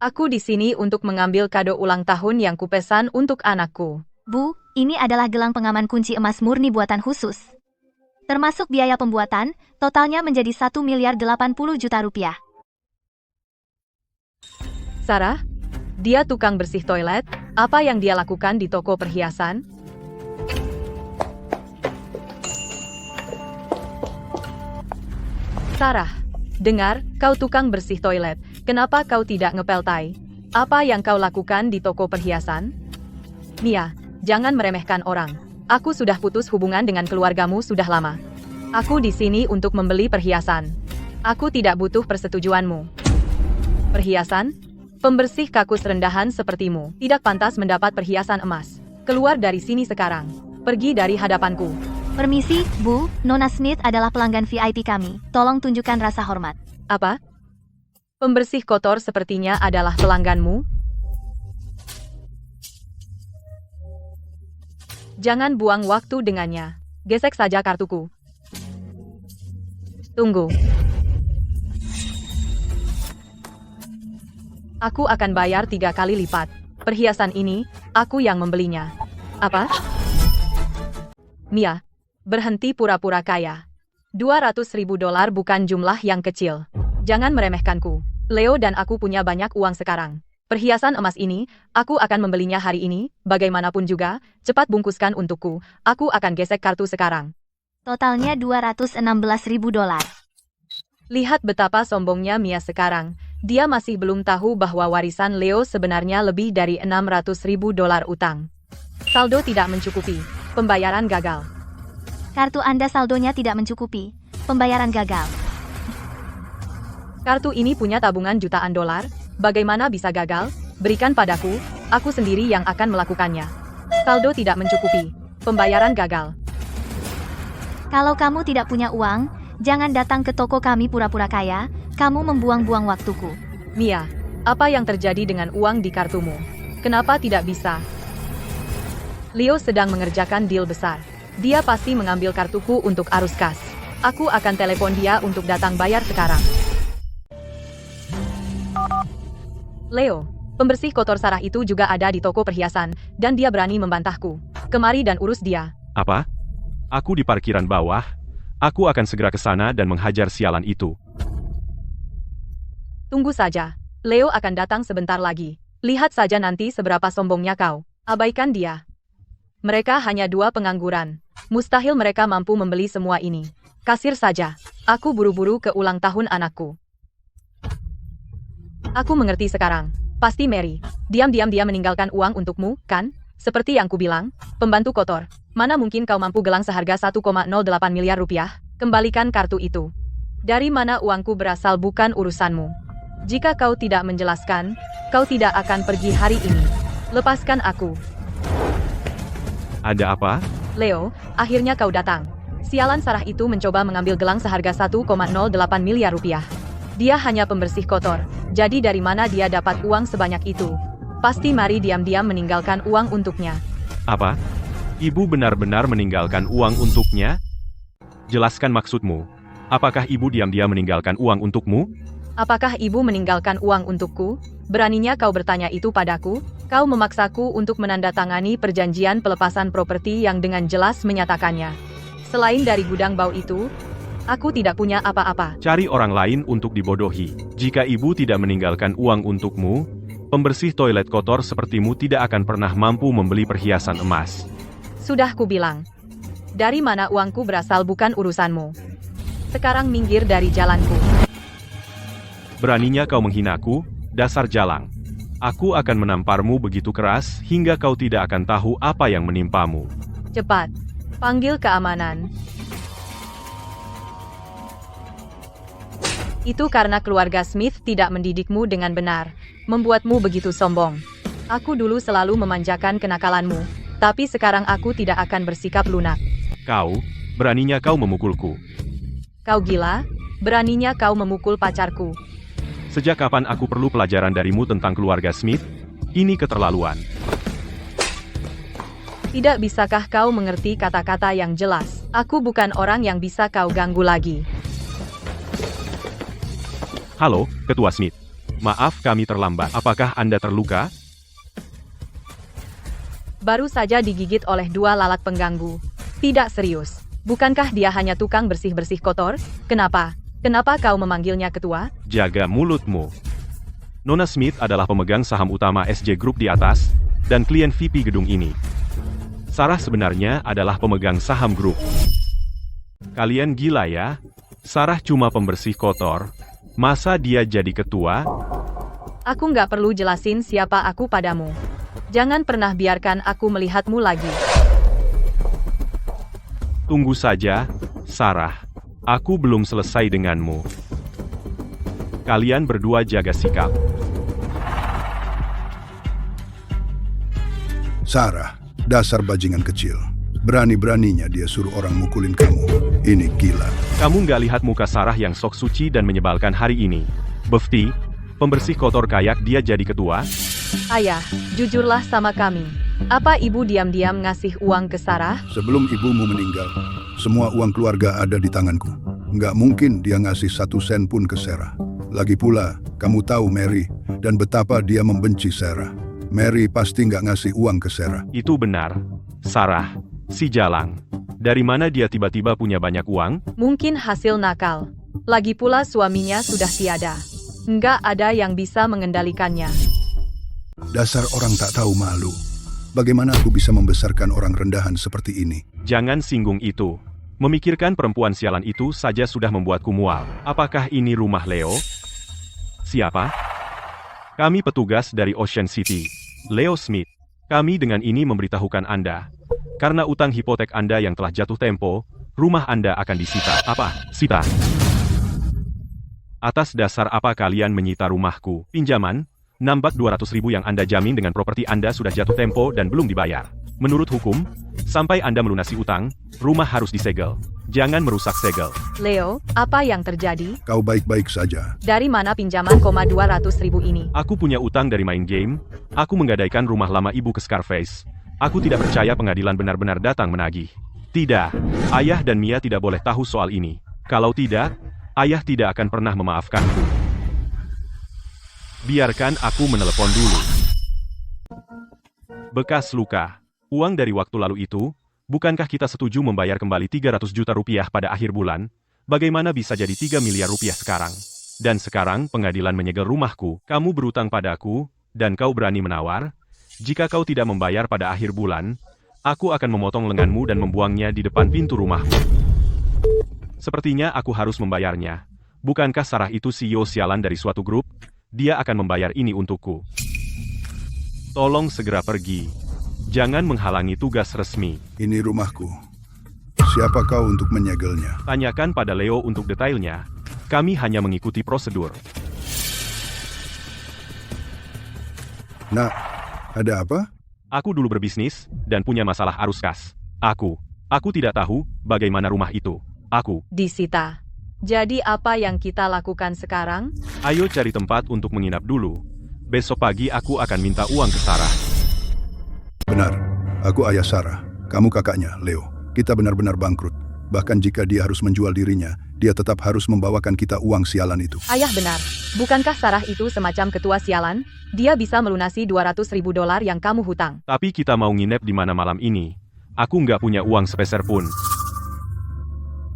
Aku di sini untuk mengambil kado ulang tahun yang kupesan untuk anakku. Bu, ini adalah gelang pengaman kunci emas murni buatan khusus. Termasuk biaya pembuatan, totalnya menjadi 1 miliar 80 juta rupiah. Sarah, dia tukang bersih toilet, apa yang dia lakukan di toko perhiasan? Sarah, dengar, kau tukang bersih toilet, kenapa kau tidak ngepel tai? Apa yang kau lakukan di toko perhiasan? Mia, jangan meremehkan orang. Aku sudah putus hubungan dengan keluargamu sudah lama. Aku di sini untuk membeli perhiasan. Aku tidak butuh persetujuanmu. Perhiasan? Pembersih kakus rendahan sepertimu tidak pantas mendapat perhiasan emas. Keluar dari sini sekarang. Pergi dari hadapanku. Permisi, Bu, Nona Smith adalah pelanggan VIP kami. Tolong tunjukkan rasa hormat. Apa? Pembersih kotor sepertinya adalah pelangganmu? Jangan buang waktu dengannya. Gesek saja kartuku. Tunggu. Aku akan bayar 3 kali lipat. Perhiasan ini, aku yang membelinya. Apa? Mia, berhenti pura-pura kaya. 200.000 dolar bukan jumlah yang kecil. Jangan meremehkanku. Leo dan aku punya banyak uang sekarang. Perhiasan emas ini, aku akan membelinya hari ini, bagaimanapun juga, cepat bungkuskan untukku. Aku akan gesek kartu sekarang. Totalnya 216.000 dolar. Lihat betapa sombongnya Mia sekarang. Dia masih belum tahu bahwa warisan Leo sebenarnya lebih dari 600.000 dolar utang. Saldo tidak mencukupi. Pembayaran gagal. Kartu Anda saldonya tidak mencukupi. Pembayaran gagal. Kartu ini punya tabungan jutaan dolar. Bagaimana bisa gagal? Berikan padaku, aku sendiri yang akan melakukannya. Saldo tidak mencukupi. Pembayaran gagal. Kalau kamu tidak punya uang, jangan datang ke toko kami pura-pura kaya, kamu membuang-buang waktuku. Mia, apa yang terjadi dengan uang di kartumu? Kenapa tidak bisa? Leo sedang mengerjakan deal besar. Dia pasti mengambil kartuku untuk arus kas. Aku akan telepon dia untuk datang bayar sekarang. Leo, pembersih kotor Sarah itu juga ada di toko perhiasan, dan dia berani membantahku. Kemari dan urus dia. Apa? Aku di parkiran bawah. Aku akan segera ke sana dan menghajar sialan itu. Tunggu saja. Leo akan datang sebentar lagi. Lihat saja nanti seberapa sombongnya kau. Abaikan dia. Mereka hanya 2 pengangguran. Mustahil mereka mampu membeli semua ini. Kasir saja. Aku buru-buru ke ulang tahun anakku. Aku mengerti sekarang. Pasti Mary. Diam-diam dia meninggalkan uang untukmu, kan? Seperti yang kubilang, pembantu kotor. Mana mungkin kau mampu gelang seharga 1,08 miliar rupiah? Kembalikan kartu itu. Dari mana uangku berasal bukan urusanmu. Jika kau tidak menjelaskan, kau tidak akan pergi hari ini. Lepaskan aku. Ada apa? Leo, akhirnya kau datang. Sialan Sarah itu mencoba mengambil gelang seharga 1,08 miliar rupiah. Dia hanya pembersih kotor, jadi dari mana dia dapat uang sebanyak itu? Pasti Mary diam-diam meninggalkan uang untuknya. Apa? Ibu benar-benar meninggalkan uang untuknya? Jelaskan maksudmu. Apakah ibu diam-diam meninggalkan uang untukmu? Apakah ibu meninggalkan uang untukku? Beraninya kau bertanya itu padaku? Kau memaksaku untuk menandatangani perjanjian pelepasan properti yang dengan jelas menyatakannya. Selain dari gudang bau itu, aku tidak punya apa-apa. Cari orang lain untuk dibodohi. Jika ibu tidak meninggalkan uang untukmu, pembersih toilet kotor sepertimu tidak akan pernah mampu membeli perhiasan emas. Sudah kubilang. Dari mana uangku berasal bukan urusanmu. Sekarang minggir dari jalanku. Beraninya kau menghinaku, dasar jalang. Aku akan menamparmu begitu keras hingga kau tidak akan tahu apa yang menimpamu. Cepat, panggil keamanan. Itu karena keluarga Smith tidak mendidikmu dengan benar, membuatmu begitu sombong. Aku dulu selalu memanjakan kenakalanmu, tapi sekarang aku tidak akan bersikap lunak. Kau, beraninya kau memukulku. Kau gila? Beraninya kau memukul pacarku. Sejak kapan aku perlu pelajaran darimu tentang keluarga Smith? Ini keterlaluan. Tidak bisakah kau mengerti kata-kata yang jelas? Aku bukan orang yang bisa kau ganggu lagi. Halo, Ketua Smith. Maaf kami terlambat. Apakah Anda terluka? Baru saja digigit oleh 2 lalat pengganggu. Tidak serius. Bukankah dia hanya tukang bersih-bersih kotor? Kenapa? Kenapa kau memanggilnya ketua? Jaga mulutmu. Nona Smith adalah pemegang saham utama SJ Group di atas, dan klien VP gedung ini. Sarah sebenarnya adalah pemegang saham grup. Kalian gila ya? Sarah cuma pembersih kotor. Masa dia jadi ketua? Aku nggak perlu jelasin siapa aku padamu. Jangan pernah biarkan aku melihatmu lagi. Tunggu saja, Sarah. Aku belum selesai denganmu. Kalian berdua jaga sikap. Sarah, dasar bajingan kecil. Berani-beraninya dia suruh orang mukulin kamu. Ini gila. Kamu nggak lihat muka Sarah yang sok suci dan menyebalkan hari ini? Bufti, pembersih kotor kayak dia jadi ketua? Ayah, jujurlah sama kami. Apa ibu diam-diam ngasih uang ke Sarah? Sebelum ibumu meninggal, semua uang keluarga ada di tanganku. Nggak mungkin dia ngasih 1 sen pun ke Sarah. Lagi pula, kamu tahu Mary, dan betapa dia membenci Sarah. Mary pasti nggak ngasih uang ke Sarah. Itu benar. Sarah, si jalang. Dari mana dia tiba-tiba punya banyak uang? Mungkin hasil nakal. Lagi pula suaminya sudah tiada. Nggak ada yang bisa mengendalikannya. Dasar orang tak tahu malu. Bagaimana aku bisa membesarkan orang rendahan seperti ini? Jangan singgung itu. Memikirkan perempuan sialan itu saja sudah membuatku mual. Apakah ini rumah Leo? Siapa? Kami petugas dari Ocean City. Leo Smith. Kami dengan ini memberitahukan Anda. Karena utang hipotek Anda yang telah jatuh tempo, rumah Anda akan disita. Apa? Sita? Atas dasar apa kalian menyita rumahku? Pinjaman, nambak 200.000 yang Anda jamin dengan properti Anda sudah jatuh tempo dan belum dibayar. Menurut hukum, sampai Anda melunasi utang, rumah harus disegel. Jangan merusak segel. Leo, apa yang terjadi? Kau baik-baik saja. Dari mana pinjaman 200.000 ini? Aku punya utang dari main game. Aku menggadaikan rumah lama ibu ke Scarface. Aku tidak percaya pengadilan benar-benar datang menagih. Tidak, ayah dan Mia tidak boleh tahu soal ini. Kalau tidak, ayah tidak akan pernah memaafkanku. Biarkan aku menelepon dulu. Bekas luka. Uang dari waktu lalu itu, bukankah kita setuju membayar kembali 300 juta rupiah pada akhir bulan? Bagaimana bisa jadi 3 miliar rupiah sekarang? Dan sekarang pengadilan menyegel rumahku. Kamu berutang padaku, dan kau berani menawar? Jika kau tidak membayar pada akhir bulan, aku akan memotong lenganmu dan membuangnya di depan pintu rumahmu. Sepertinya aku harus membayarnya. Bukankah Sarah itu CEO sialan dari suatu grup? Dia akan membayar ini untukku. Tolong segera pergi. Jangan menghalangi tugas resmi. Ini rumahku. Siapa kau untuk menyegelnya? Tanyakan pada Leo untuk detailnya. Kami hanya mengikuti prosedur. Nah, ada apa? Aku dulu berbisnis, dan punya masalah arus kas. Aku tidak tahu bagaimana rumah itu. Aku Disita. Jadi apa yang kita lakukan sekarang? Ayo cari tempat untuk menginap dulu. Besok pagi aku akan minta uang ke Sarah. Benar, aku ayah Sarah. Kamu kakaknya, Leo. Kita benar-benar bangkrut. Bahkan jika dia harus menjual dirinya, dia tetap harus membawakan kita uang sialan itu. Ayah benar. Bukankah Sarah itu semacam ketua sialan? Dia bisa melunasi 200.000 dolar yang kamu hutang. Tapi kita mau nginep di mana malam ini. Aku nggak punya uang sepeser pun.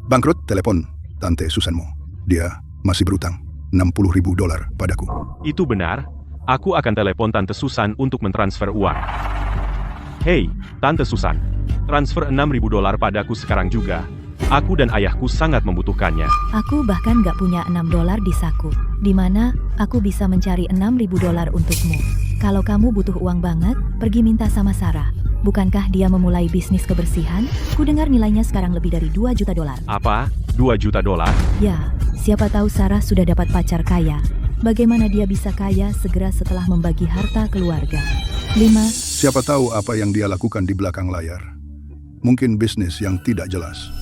Bangkrut, telepon Tante Susanmu. Dia masih berutang 60.000 dolar padaku. Itu benar. Aku akan telepon Tante Susan untuk mentransfer uang. Hei, Tante Susan. Transfer 6.000 dolar padaku sekarang juga. Aku dan ayahku sangat membutuhkannya. Aku bahkan gak punya 6 dolar di saku. Di mana aku bisa mencari 6.000 dolar untukmu. Kalau kamu butuh uang banget, pergi minta sama Sarah. Bukankah dia memulai bisnis kebersihan? Kudengar nilainya sekarang lebih dari 2 juta dolar. Apa? 2 juta dolar? Ya, siapa tahu Sarah sudah dapat pacar kaya. Bagaimana dia bisa kaya segera setelah membagi harta keluarga? 5. Siapa tahu apa yang dia lakukan di belakang layar. Mungkin bisnis yang tidak jelas.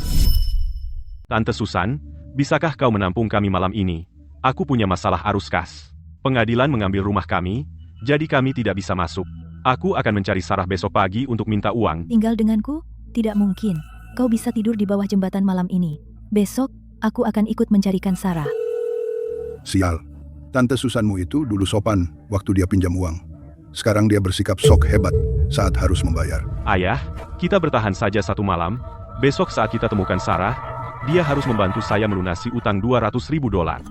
Tante Susan, bisakah kau menampung kami malam ini? Aku punya masalah arus kas. Pengadilan mengambil rumah kami, jadi kami tidak bisa masuk. Aku akan mencari Sarah besok pagi untuk minta uang. Tinggal denganku? Tidak mungkin. Kau bisa tidur di bawah jembatan malam ini. Besok, aku akan ikut mencarikan Sarah. Sial. Tante Susanmu itu dulu sopan waktu dia pinjam uang. Sekarang dia bersikap sok hebat saat harus membayar. Ayah, kita bertahan saja satu malam. Besok saat kita temukan Sarah, dia harus membantu saya melunasi utang 200.000 dolar.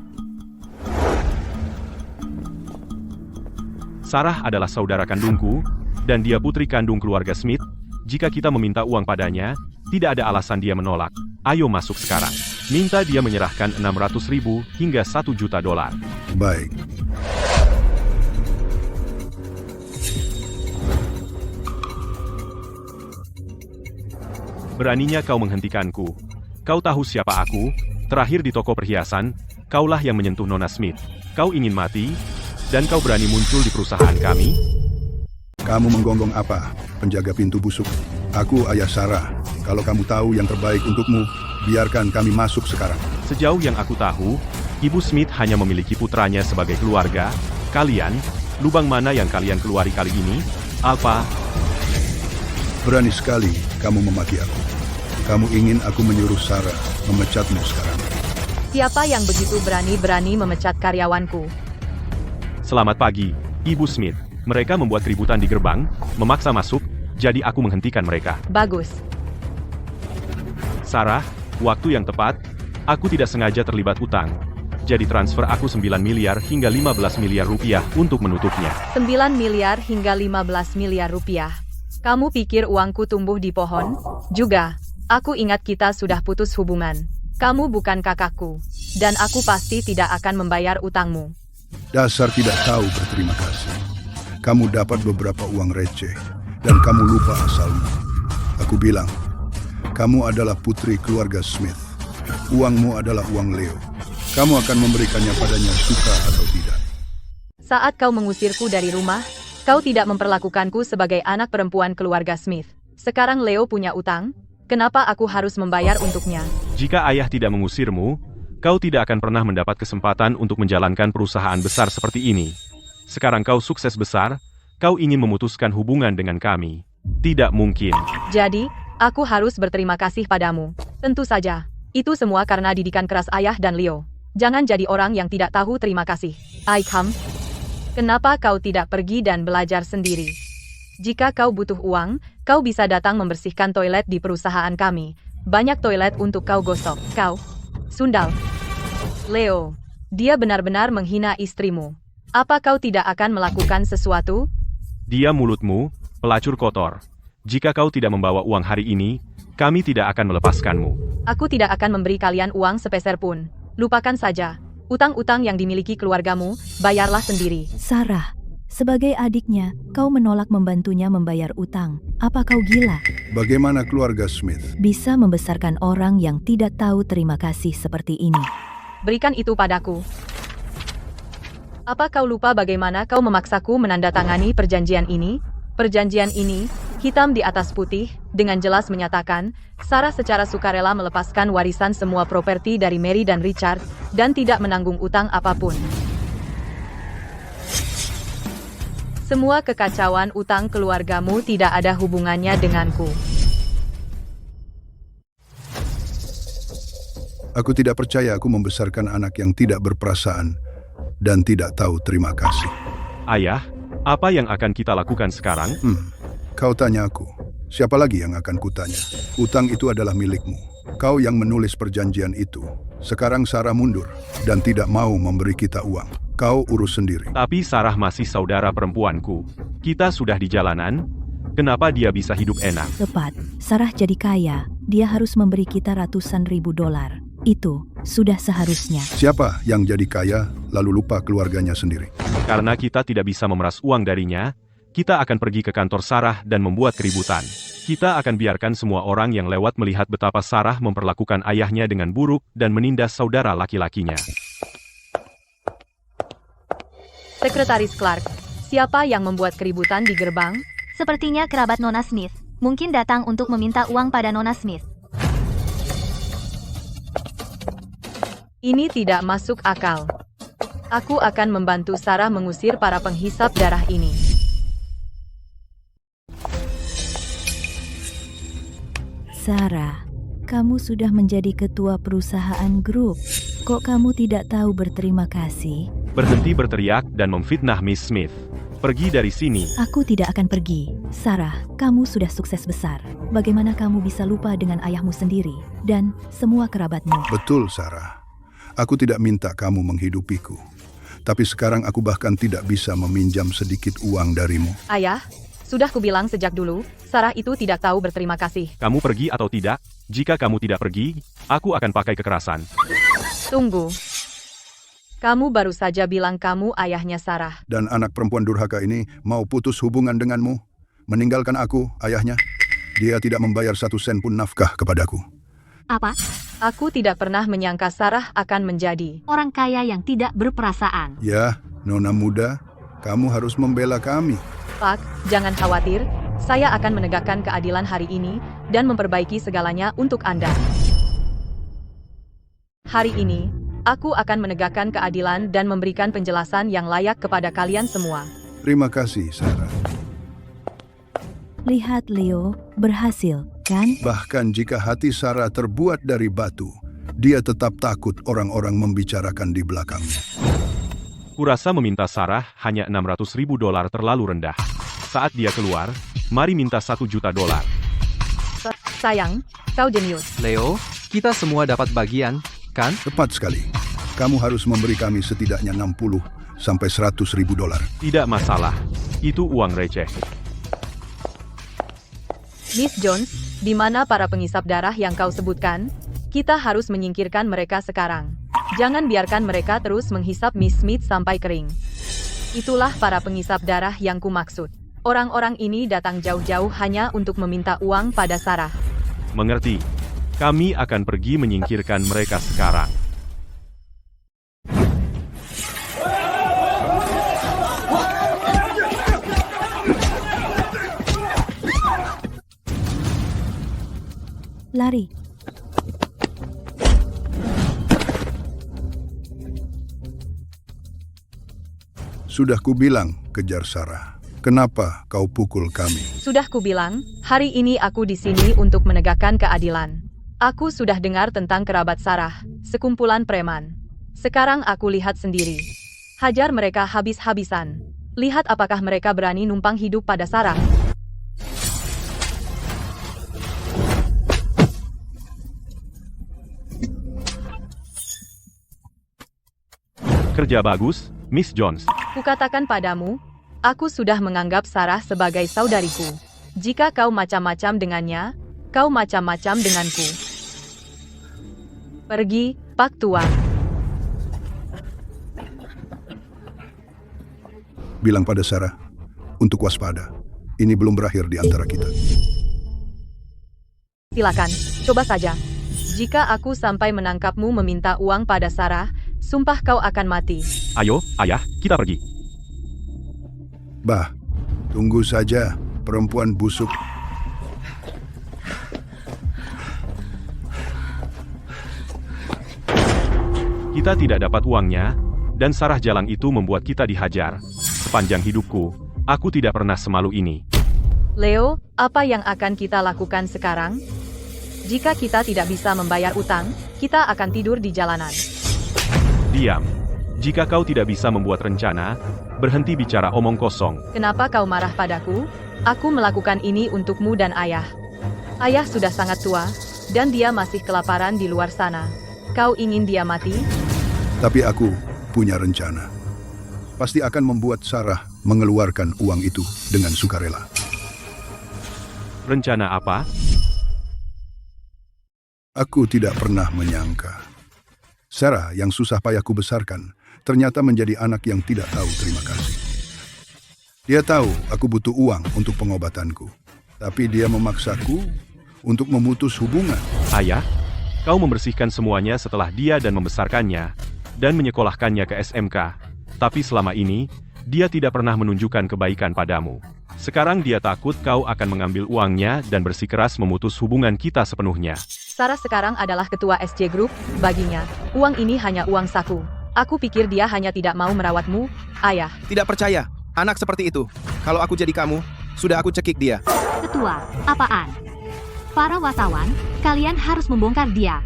Sarah adalah saudara kandungku, dan dia putri kandung keluarga Smith. Jika kita meminta uang padanya, tidak ada alasan dia menolak. Ayo masuk sekarang. Minta dia menyerahkan 600.000 hingga 1 juta dolar. Baik. Beraninya kau menghentikanku. Kau tahu siapa aku? Terakhir di toko perhiasan, kaulah yang menyentuh Nona Smith. Kau ingin mati? Dan kau berani muncul di perusahaan kami? Kamu menggonggong apa, penjaga pintu busuk? Aku ayah Sarah. Kalau kamu tahu yang terbaik untukmu, biarkan kami masuk sekarang. Sejauh yang aku tahu, Ibu Smith hanya memiliki putranya sebagai keluarga. Kalian, lubang mana yang kalian keluari kali ini? Apa? Berani sekali kamu memaki aku. Kamu ingin aku menyuruh Sarah memecatmu sekarang. Siapa yang begitu berani-berani memecat karyawanku? Selamat pagi, Ibu Smith. Mereka membuat keributan di gerbang, memaksa masuk, jadi aku menghentikan mereka. Bagus. Sarah, waktu yang tepat, aku tidak sengaja terlibat utang. Jadi transfer aku 9 miliar hingga 15 miliar rupiah untuk menutupnya. 9 miliar hingga 15 miliar rupiah. Kamu pikir uangku tumbuh di pohon? Juga, aku ingat kita sudah putus hubungan. Kamu bukan kakakku, dan aku pasti tidak akan membayar utangmu. Dasar tidak tahu berterima kasih. Kamu dapat beberapa uang receh, dan kamu lupa asalmu. Aku bilang, kamu adalah putri keluarga Smith. Uangmu adalah uang Leo. Kamu akan memberikannya padanya suka atau tidak. Saat kau mengusirku dari rumah, kau tidak memperlakukanku sebagai anak perempuan keluarga Smith. Sekarang Leo punya utang, kenapa aku harus membayar untuknya? Jika ayah tidak mengusirmu, kau tidak akan pernah mendapat kesempatan untuk menjalankan perusahaan besar seperti ini. Sekarang kau sukses besar, kau ingin memutuskan hubungan dengan kami. Tidak mungkin. Jadi, aku harus berterima kasih padamu. Tentu saja. Itu semua karena didikan keras ayah dan Leo. Jangan jadi orang yang tidak tahu terima kasih. Aikham, kenapa kau tidak pergi dan belajar sendiri? Jika kau butuh uang, kau bisa datang membersihkan toilet di perusahaan kami. Banyak toilet untuk kau gosok. Kau, sundal. Leo, dia benar-benar menghina istrimu. Apa kau tidak akan melakukan sesuatu? Dia mulutmu, pelacur kotor. Jika kau tidak membawa uang hari ini, kami tidak akan melepaskanmu. Aku tidak akan memberi kalian uang sepeser pun. Lupakan saja. Utang-utang yang dimiliki keluargamu, bayarlah sendiri. Sarah, sebagai adiknya, kau menolak membantunya membayar utang. Apa kau gila? Bagaimana keluarga Smith? Bisa membesarkan orang yang tidak tahu terima kasih seperti ini. Berikan itu padaku. Apa kau lupa bagaimana kau memaksaku menandatangani perjanjian ini? Perjanjian ini, hitam di atas putih, dengan jelas menyatakan, Sarah secara sukarela melepaskan warisan semua properti dari Mary dan Richard, dan tidak menanggung utang apapun. Semua kekacauan utang keluargamu tidak ada hubungannya denganku. Aku tidak percaya aku membesarkan anak yang tidak berperasaan dan tidak tahu terima kasih. Ayah, apa yang akan kita lakukan sekarang? Kau tanya aku. Siapa lagi yang akan kutanya? Utang itu adalah milikmu. Kau yang menulis perjanjian itu. Sekarang Sarah mundur dan tidak mau memberi kita uang. Kau urus sendiri. Tapi Sarah masih saudara perempuanku. Kita sudah di jalanan. Kenapa dia bisa hidup enak? Tepat, Sarah jadi kaya, dia harus memberi kita ratusan ribu dolar. Itu sudah seharusnya. Siapa yang jadi kaya lalu lupa keluarganya sendiri? Karena kita tidak bisa memeras uang darinya, kita akan pergi ke kantor Sarah dan membuat keributan. Kita akan biarkan semua orang yang lewat melihat betapa Sarah memperlakukan ayahnya dengan buruk dan menindas saudara laki-lakinya. Sekretaris Clark, siapa yang membuat keributan di gerbang? Sepertinya kerabat Nona Smith. Mungkin datang untuk meminta uang pada Nona Smith. Ini tidak masuk akal. Aku akan membantu Sarah mengusir para penghisap darah ini. Sarah, kamu sudah menjadi ketua perusahaan grup. Kok kamu tidak tahu berterima kasih? Berhenti berteriak dan memfitnah Miss Smith. Pergi dari sini. Aku tidak akan pergi. Sarah, kamu sudah sukses besar. Bagaimana kamu bisa lupa dengan ayahmu sendiri dan semua kerabatmu? Betul, Sarah. Aku tidak minta kamu menghidupiku. Tapi sekarang aku bahkan tidak bisa meminjam sedikit uang darimu. Ayah, sudah kubilang sejak dulu, Sarah itu tidak tahu berterima kasih. Kamu pergi atau tidak? Jika kamu tidak pergi, aku akan pakai kekerasan. Tunggu. Kamu baru saja bilang kamu ayahnya Sarah. Dan anak perempuan durhaka ini mau putus hubungan denganmu? Meninggalkan aku, ayahnya? Dia tidak membayar 1 sen pun nafkah kepadaku. Apa? Aku tidak pernah menyangka Sarah akan menjadi Orang kaya yang tidak berperasaan. Ya, nona muda, kamu harus membela kami. Pak, jangan khawatir. Saya akan menegakkan keadilan hari ini dan memperbaiki segalanya untuk Anda. Hari ini, aku akan menegakkan keadilan dan memberikan penjelasan yang layak kepada kalian semua. Terima kasih, Sarah. Lihat Leo, berhasil, kan? Bahkan jika hati Sarah terbuat dari batu, dia tetap takut orang-orang membicarakan di belakangnya. Kurasa meminta Sarah hanya 600 ribu dolar terlalu rendah. Saat dia keluar, mari minta 1 juta dolar. Sayang, kau jenius. Leo, kita semua dapat bagian, kan? Tepat sekali. Kamu harus memberi kami setidaknya 60 sampai 100 ribu dolar. Tidak masalah. Itu uang receh. Miss Jones, di mana para pengisap darah yang kau sebutkan? Kita harus menyingkirkan mereka sekarang. Jangan biarkan mereka terus menghisap Miss Smith sampai kering. Itulah para pengisap darah yang kumaksud. Orang-orang ini datang jauh-jauh hanya untuk meminta uang pada Sarah. Mengerti? Kami akan pergi menyingkirkan mereka sekarang. Lari. Sudah kubilang, kejar Sarah. Kenapa kau pukul kami? Sudah kubilang, hari ini aku di sini untuk menegakkan keadilan. Aku sudah dengar tentang kerabat Sarah, sekumpulan preman. Sekarang aku lihat sendiri. Hajar mereka habis-habisan. Lihat apakah mereka berani numpang hidup pada Sarah. Kerja bagus, Miss Jones. Kukatakan padamu, aku sudah menganggap Sarah sebagai saudariku. Jika kau macam-macam dengannya, kau macam-macam denganku. Pergi, Pak Tua. Bilang pada Sarah, untuk waspada. Ini belum berakhir di antara kita. Silakan, coba saja. Jika aku sampai menangkapmu meminta uang pada Sarah, sumpah kau akan mati. Ayo, ayah, kita pergi. Bah, tunggu saja, perempuan busuk. Kita tidak dapat uangnya, dan Sarah Jalang itu membuat kita dihajar. Sepanjang hidupku, aku tidak pernah semalu ini. Leo, apa yang akan kita lakukan sekarang? Jika kita tidak bisa membayar utang, kita akan tidur di jalanan. Diam. Jika kau tidak bisa membuat rencana, berhenti bicara omong kosong. Kenapa kau marah padaku? Aku melakukan ini untukmu dan ayah. Ayah sudah sangat tua, dan dia masih kelaparan di luar sana. Kau ingin dia mati? Tapi aku punya rencana. Pasti akan membuat Sarah mengeluarkan uang itu dengan sukarela. Rencana apa? Aku tidak pernah menyangka. Sarah yang susah payah kubesarkan, ternyata menjadi anak yang tidak tahu terima kasih. Dia tahu aku butuh uang untuk pengobatanku. Tapi dia memaksaku untuk memutus hubungan. Ayah, kau membersihkan semuanya setelah dia dan membesarkannya, dan menyekolahkannya ke SMK. Tapi selama ini, dia tidak pernah menunjukkan kebaikan padamu. Sekarang dia takut kau akan mengambil uangnya dan bersikeras memutus hubungan kita sepenuhnya. Sarah sekarang adalah ketua SJ Group, baginya, uang ini hanya uang saku. Aku pikir dia hanya tidak mau merawatmu, ayah. Tidak percaya, anak seperti itu. Kalau aku jadi kamu, sudah aku cekik dia. Ketua, apaan? Para wartawan, kalian harus membongkar dia.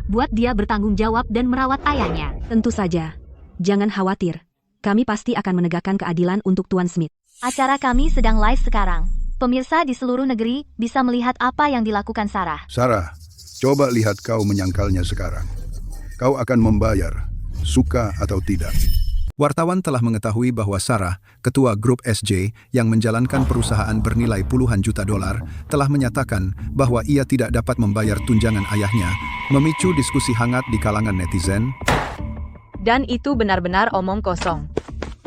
Buat dia bertanggung jawab dan merawat ayahnya. Tentu saja. Jangan khawatir. Kami pasti akan menegakkan keadilan untuk Tuan Smith. Acara kami sedang live sekarang. Pemirsa di seluruh negeri bisa melihat apa yang dilakukan Sarah. Sarah, coba lihat kau menyangkalnya sekarang. Kau akan membayar, suka atau tidak. Wartawan telah mengetahui bahwa Sarah, ketua grup SJ yang menjalankan perusahaan bernilai puluhan juta dolar, telah menyatakan bahwa ia tidak dapat membayar tunjangan ayahnya, memicu diskusi hangat di kalangan netizen. Dan itu benar-benar omong kosong.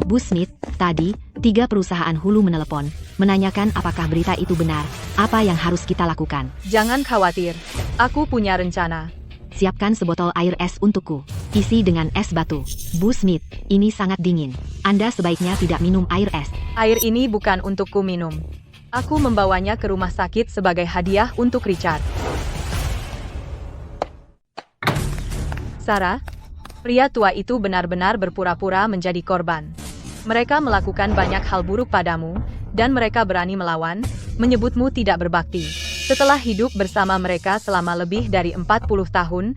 Bu Smith, tadi, 3 perusahaan hulu menelepon, menanyakan apakah berita itu benar, apa yang harus kita lakukan. Jangan khawatir, aku punya rencana. Siapkan sebotol air es untukku, isi dengan es batu. Bu Smith, ini sangat dingin. Anda sebaiknya tidak minum air es. Air ini bukan untukku minum. Aku membawanya ke rumah sakit sebagai hadiah untuk Richard. Sarah, pria tua itu benar-benar berpura-pura menjadi korban. Mereka melakukan banyak hal buruk padamu, dan mereka berani melawan, menyebutmu tidak berbakti. Setelah hidup bersama mereka selama lebih dari 40 tahun,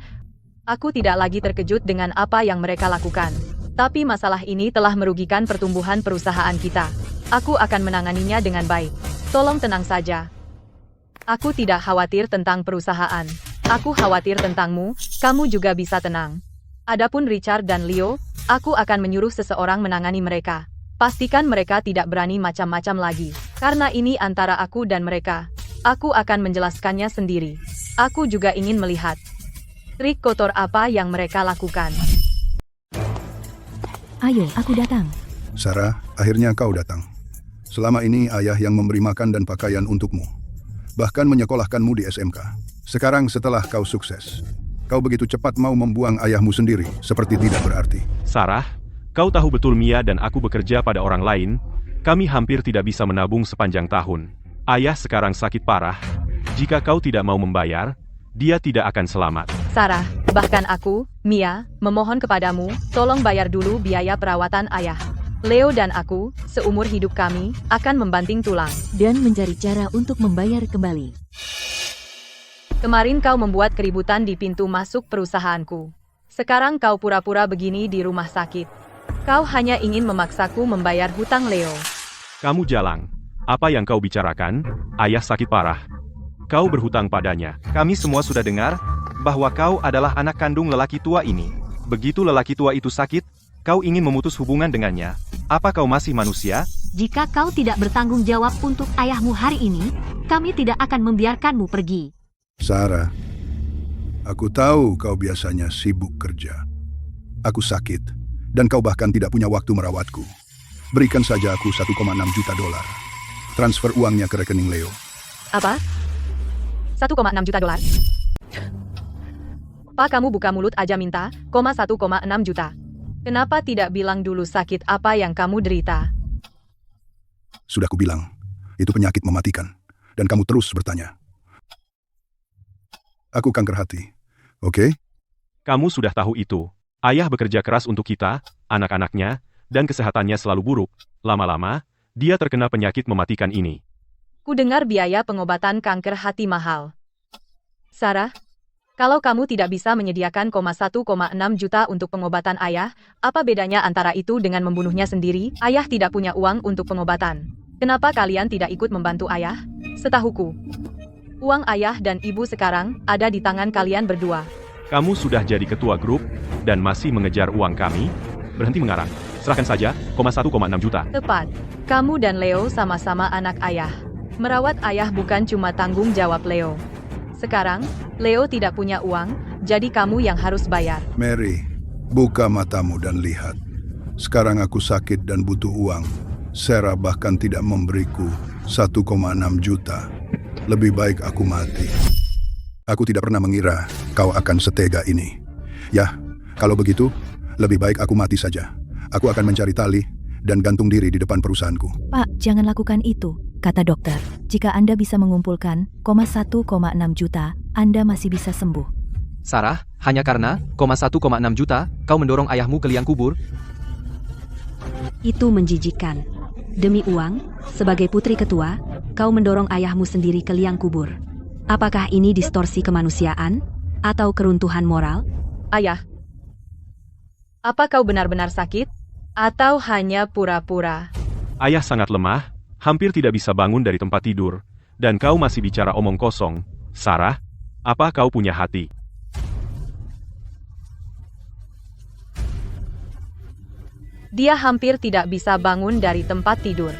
aku tidak lagi terkejut dengan apa yang mereka lakukan. Tapi masalah ini telah merugikan pertumbuhan perusahaan kita. Aku akan menanganinya dengan baik. Tolong tenang saja. Aku tidak khawatir tentang perusahaan. Aku khawatir tentangmu, kamu juga bisa tenang. Adapun Richard dan Leo, aku akan menyuruh seseorang menangani mereka. Pastikan mereka tidak berani macam-macam lagi. Karena ini antara aku dan mereka. Aku akan menjelaskannya sendiri. Aku juga ingin melihat trik kotor apa yang mereka lakukan. Ayo, aku datang. Sarah, akhirnya kau datang. Selama ini ayah yang memberi makan dan pakaian untukmu. Bahkan menyekolahkanmu di SMK. Sekarang setelah kau sukses, kau begitu cepat mau membuang ayahmu sendiri, seperti tidak berarti. Sarah, kau tahu betul Mia dan aku bekerja pada orang lain, kami hampir tidak bisa menabung sepanjang tahun. Ayah sekarang sakit parah. Jika kau tidak mau membayar, dia tidak akan selamat. Sarah, bahkan aku, Mia, memohon kepadamu, tolong bayar dulu biaya perawatan ayah. Leo dan aku, seumur hidup kami, akan membanting tulang. Dan mencari cara untuk membayar kembali. Kemarin kau membuat keributan di pintu masuk perusahaanku. Sekarang kau pura-pura begini di rumah sakit. Kau hanya ingin memaksaku membayar hutang Leo. Kamu jalang. Apa yang kau bicarakan? Ayah sakit parah. Kau berhutang padanya. Kami semua sudah dengar bahwa kau adalah anak kandung lelaki tua ini. Begitu lelaki tua itu sakit, kau ingin memutus hubungan dengannya. Apa kau masih manusia? Jika kau tidak bertanggung jawab untuk ayahmu hari ini, kami tidak akan membiarkanmu pergi. Sarah, aku tahu kau biasanya sibuk kerja. Aku sakit, dan kau bahkan tidak punya waktu merawatku. Berikan saja aku 1,6 juta dolar. Transfer uangnya ke rekening Leo. Apa? 1,6 juta dolar? Pak, kamu buka mulut aja minta, 1,6 juta. Kenapa tidak bilang dulu sakit apa yang kamu derita? Sudah kubilang, itu penyakit mematikan. Dan kamu terus bertanya. Aku kanker hati, oke? Kamu sudah tahu itu. Ayah bekerja keras untuk kita, anak-anaknya, dan kesehatannya selalu buruk. Lama-lama, dia terkena penyakit mematikan ini. Ku dengar biaya pengobatan kanker hati mahal. Sarah, kalau kamu tidak bisa menyediakan 1,6 juta untuk pengobatan ayah, apa bedanya antara itu dengan membunuhnya sendiri? Ayah tidak punya uang untuk pengobatan. Kenapa kalian tidak ikut membantu ayah? Setahuku, uang ayah dan ibu sekarang ada di tangan kalian berdua. Kamu sudah jadi ketua grup, dan masih mengejar uang kami? Berhenti mengarang. Serahkan saja, 1,6 juta. Tepat. Kamu dan Leo sama-sama anak ayah. Merawat ayah bukan cuma tanggung jawab Leo. Sekarang, Leo tidak punya uang, jadi kamu yang harus bayar. Mary, buka matamu dan lihat. Sekarang aku sakit dan butuh uang. Sarah bahkan tidak memberiku 1,6 juta. Lebih baik aku mati. Aku tidak pernah mengira kau akan setega ini. Ya, kalau begitu, lebih baik aku mati saja. Aku akan mencari tali dan gantung diri di depan perusahaanku. Pak, jangan lakukan itu, kata dokter. Jika Anda bisa mengumpulkan 1,6 juta, Anda masih bisa sembuh. Sarah, hanya karena 1,6 juta, kau mendorong ayahmu ke liang kubur? Itu menjijikan. Demi uang, sebagai putri ketua, kau mendorong ayahmu sendiri ke liang kubur. Apakah ini distorsi kemanusiaan atau keruntuhan moral? Ayah, apa kau benar-benar sakit? Atau hanya pura-pura? Ayah sangat lemah, hampir tidak bisa bangun dari tempat tidur, dan kau masih bicara omong kosong. Sarah, apa kau punya hati? Dia hampir tidak bisa bangun dari tempat tidur.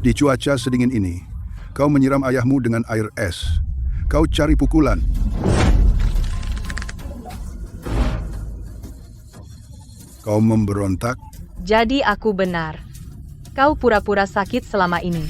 Di cuaca sedingin ini, kau menyiram ayahmu dengan air es. Kau cari pukulan. Kau memberontak. Jadi aku benar. Kau pura-pura sakit selama ini.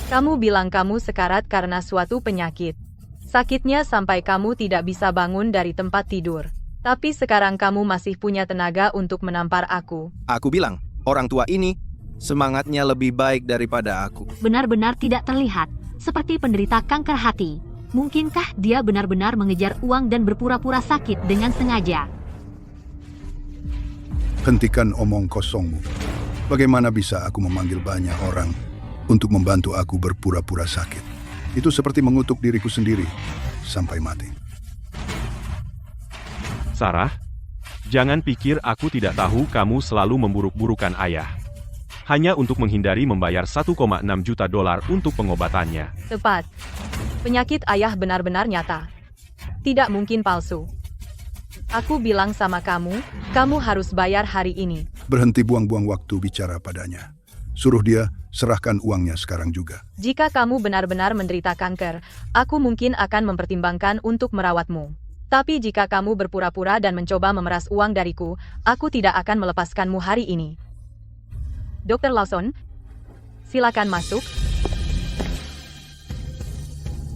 Kamu bilang kamu sekarat karena suatu penyakit. Sakitnya sampai kamu tidak bisa bangun dari tempat tidur. Tapi sekarang kamu masih punya tenaga untuk menampar aku. Aku bilang, orang tua ini semangatnya lebih baik daripada aku. Benar-benar tidak terlihat, seperti penderita kanker hati. Mungkinkah dia benar-benar mengejar uang dan berpura-pura sakit dengan sengaja? Hentikan omong kosongmu. Bagaimana bisa aku memanggil banyak orang untuk membantu aku berpura-pura sakit? Itu seperti mengutuk diriku sendiri sampai mati. Sarah, jangan pikir aku tidak tahu kamu selalu memburuk-burukan ayah. Hanya untuk menghindari membayar 1,6 juta dolar untuk pengobatannya. Tepat. Penyakit ayah benar-benar nyata. Tidak mungkin palsu. Aku bilang sama kamu, kamu harus bayar hari ini. Berhenti buang-buang waktu bicara padanya. Suruh dia serahkan uangnya sekarang juga. Jika kamu benar-benar menderita kanker, aku mungkin akan mempertimbangkan untuk merawatmu. Tapi jika kamu berpura-pura dan mencoba memeras uang dariku, aku tidak akan melepaskanmu hari ini. Dr. Lawson, silakan masuk.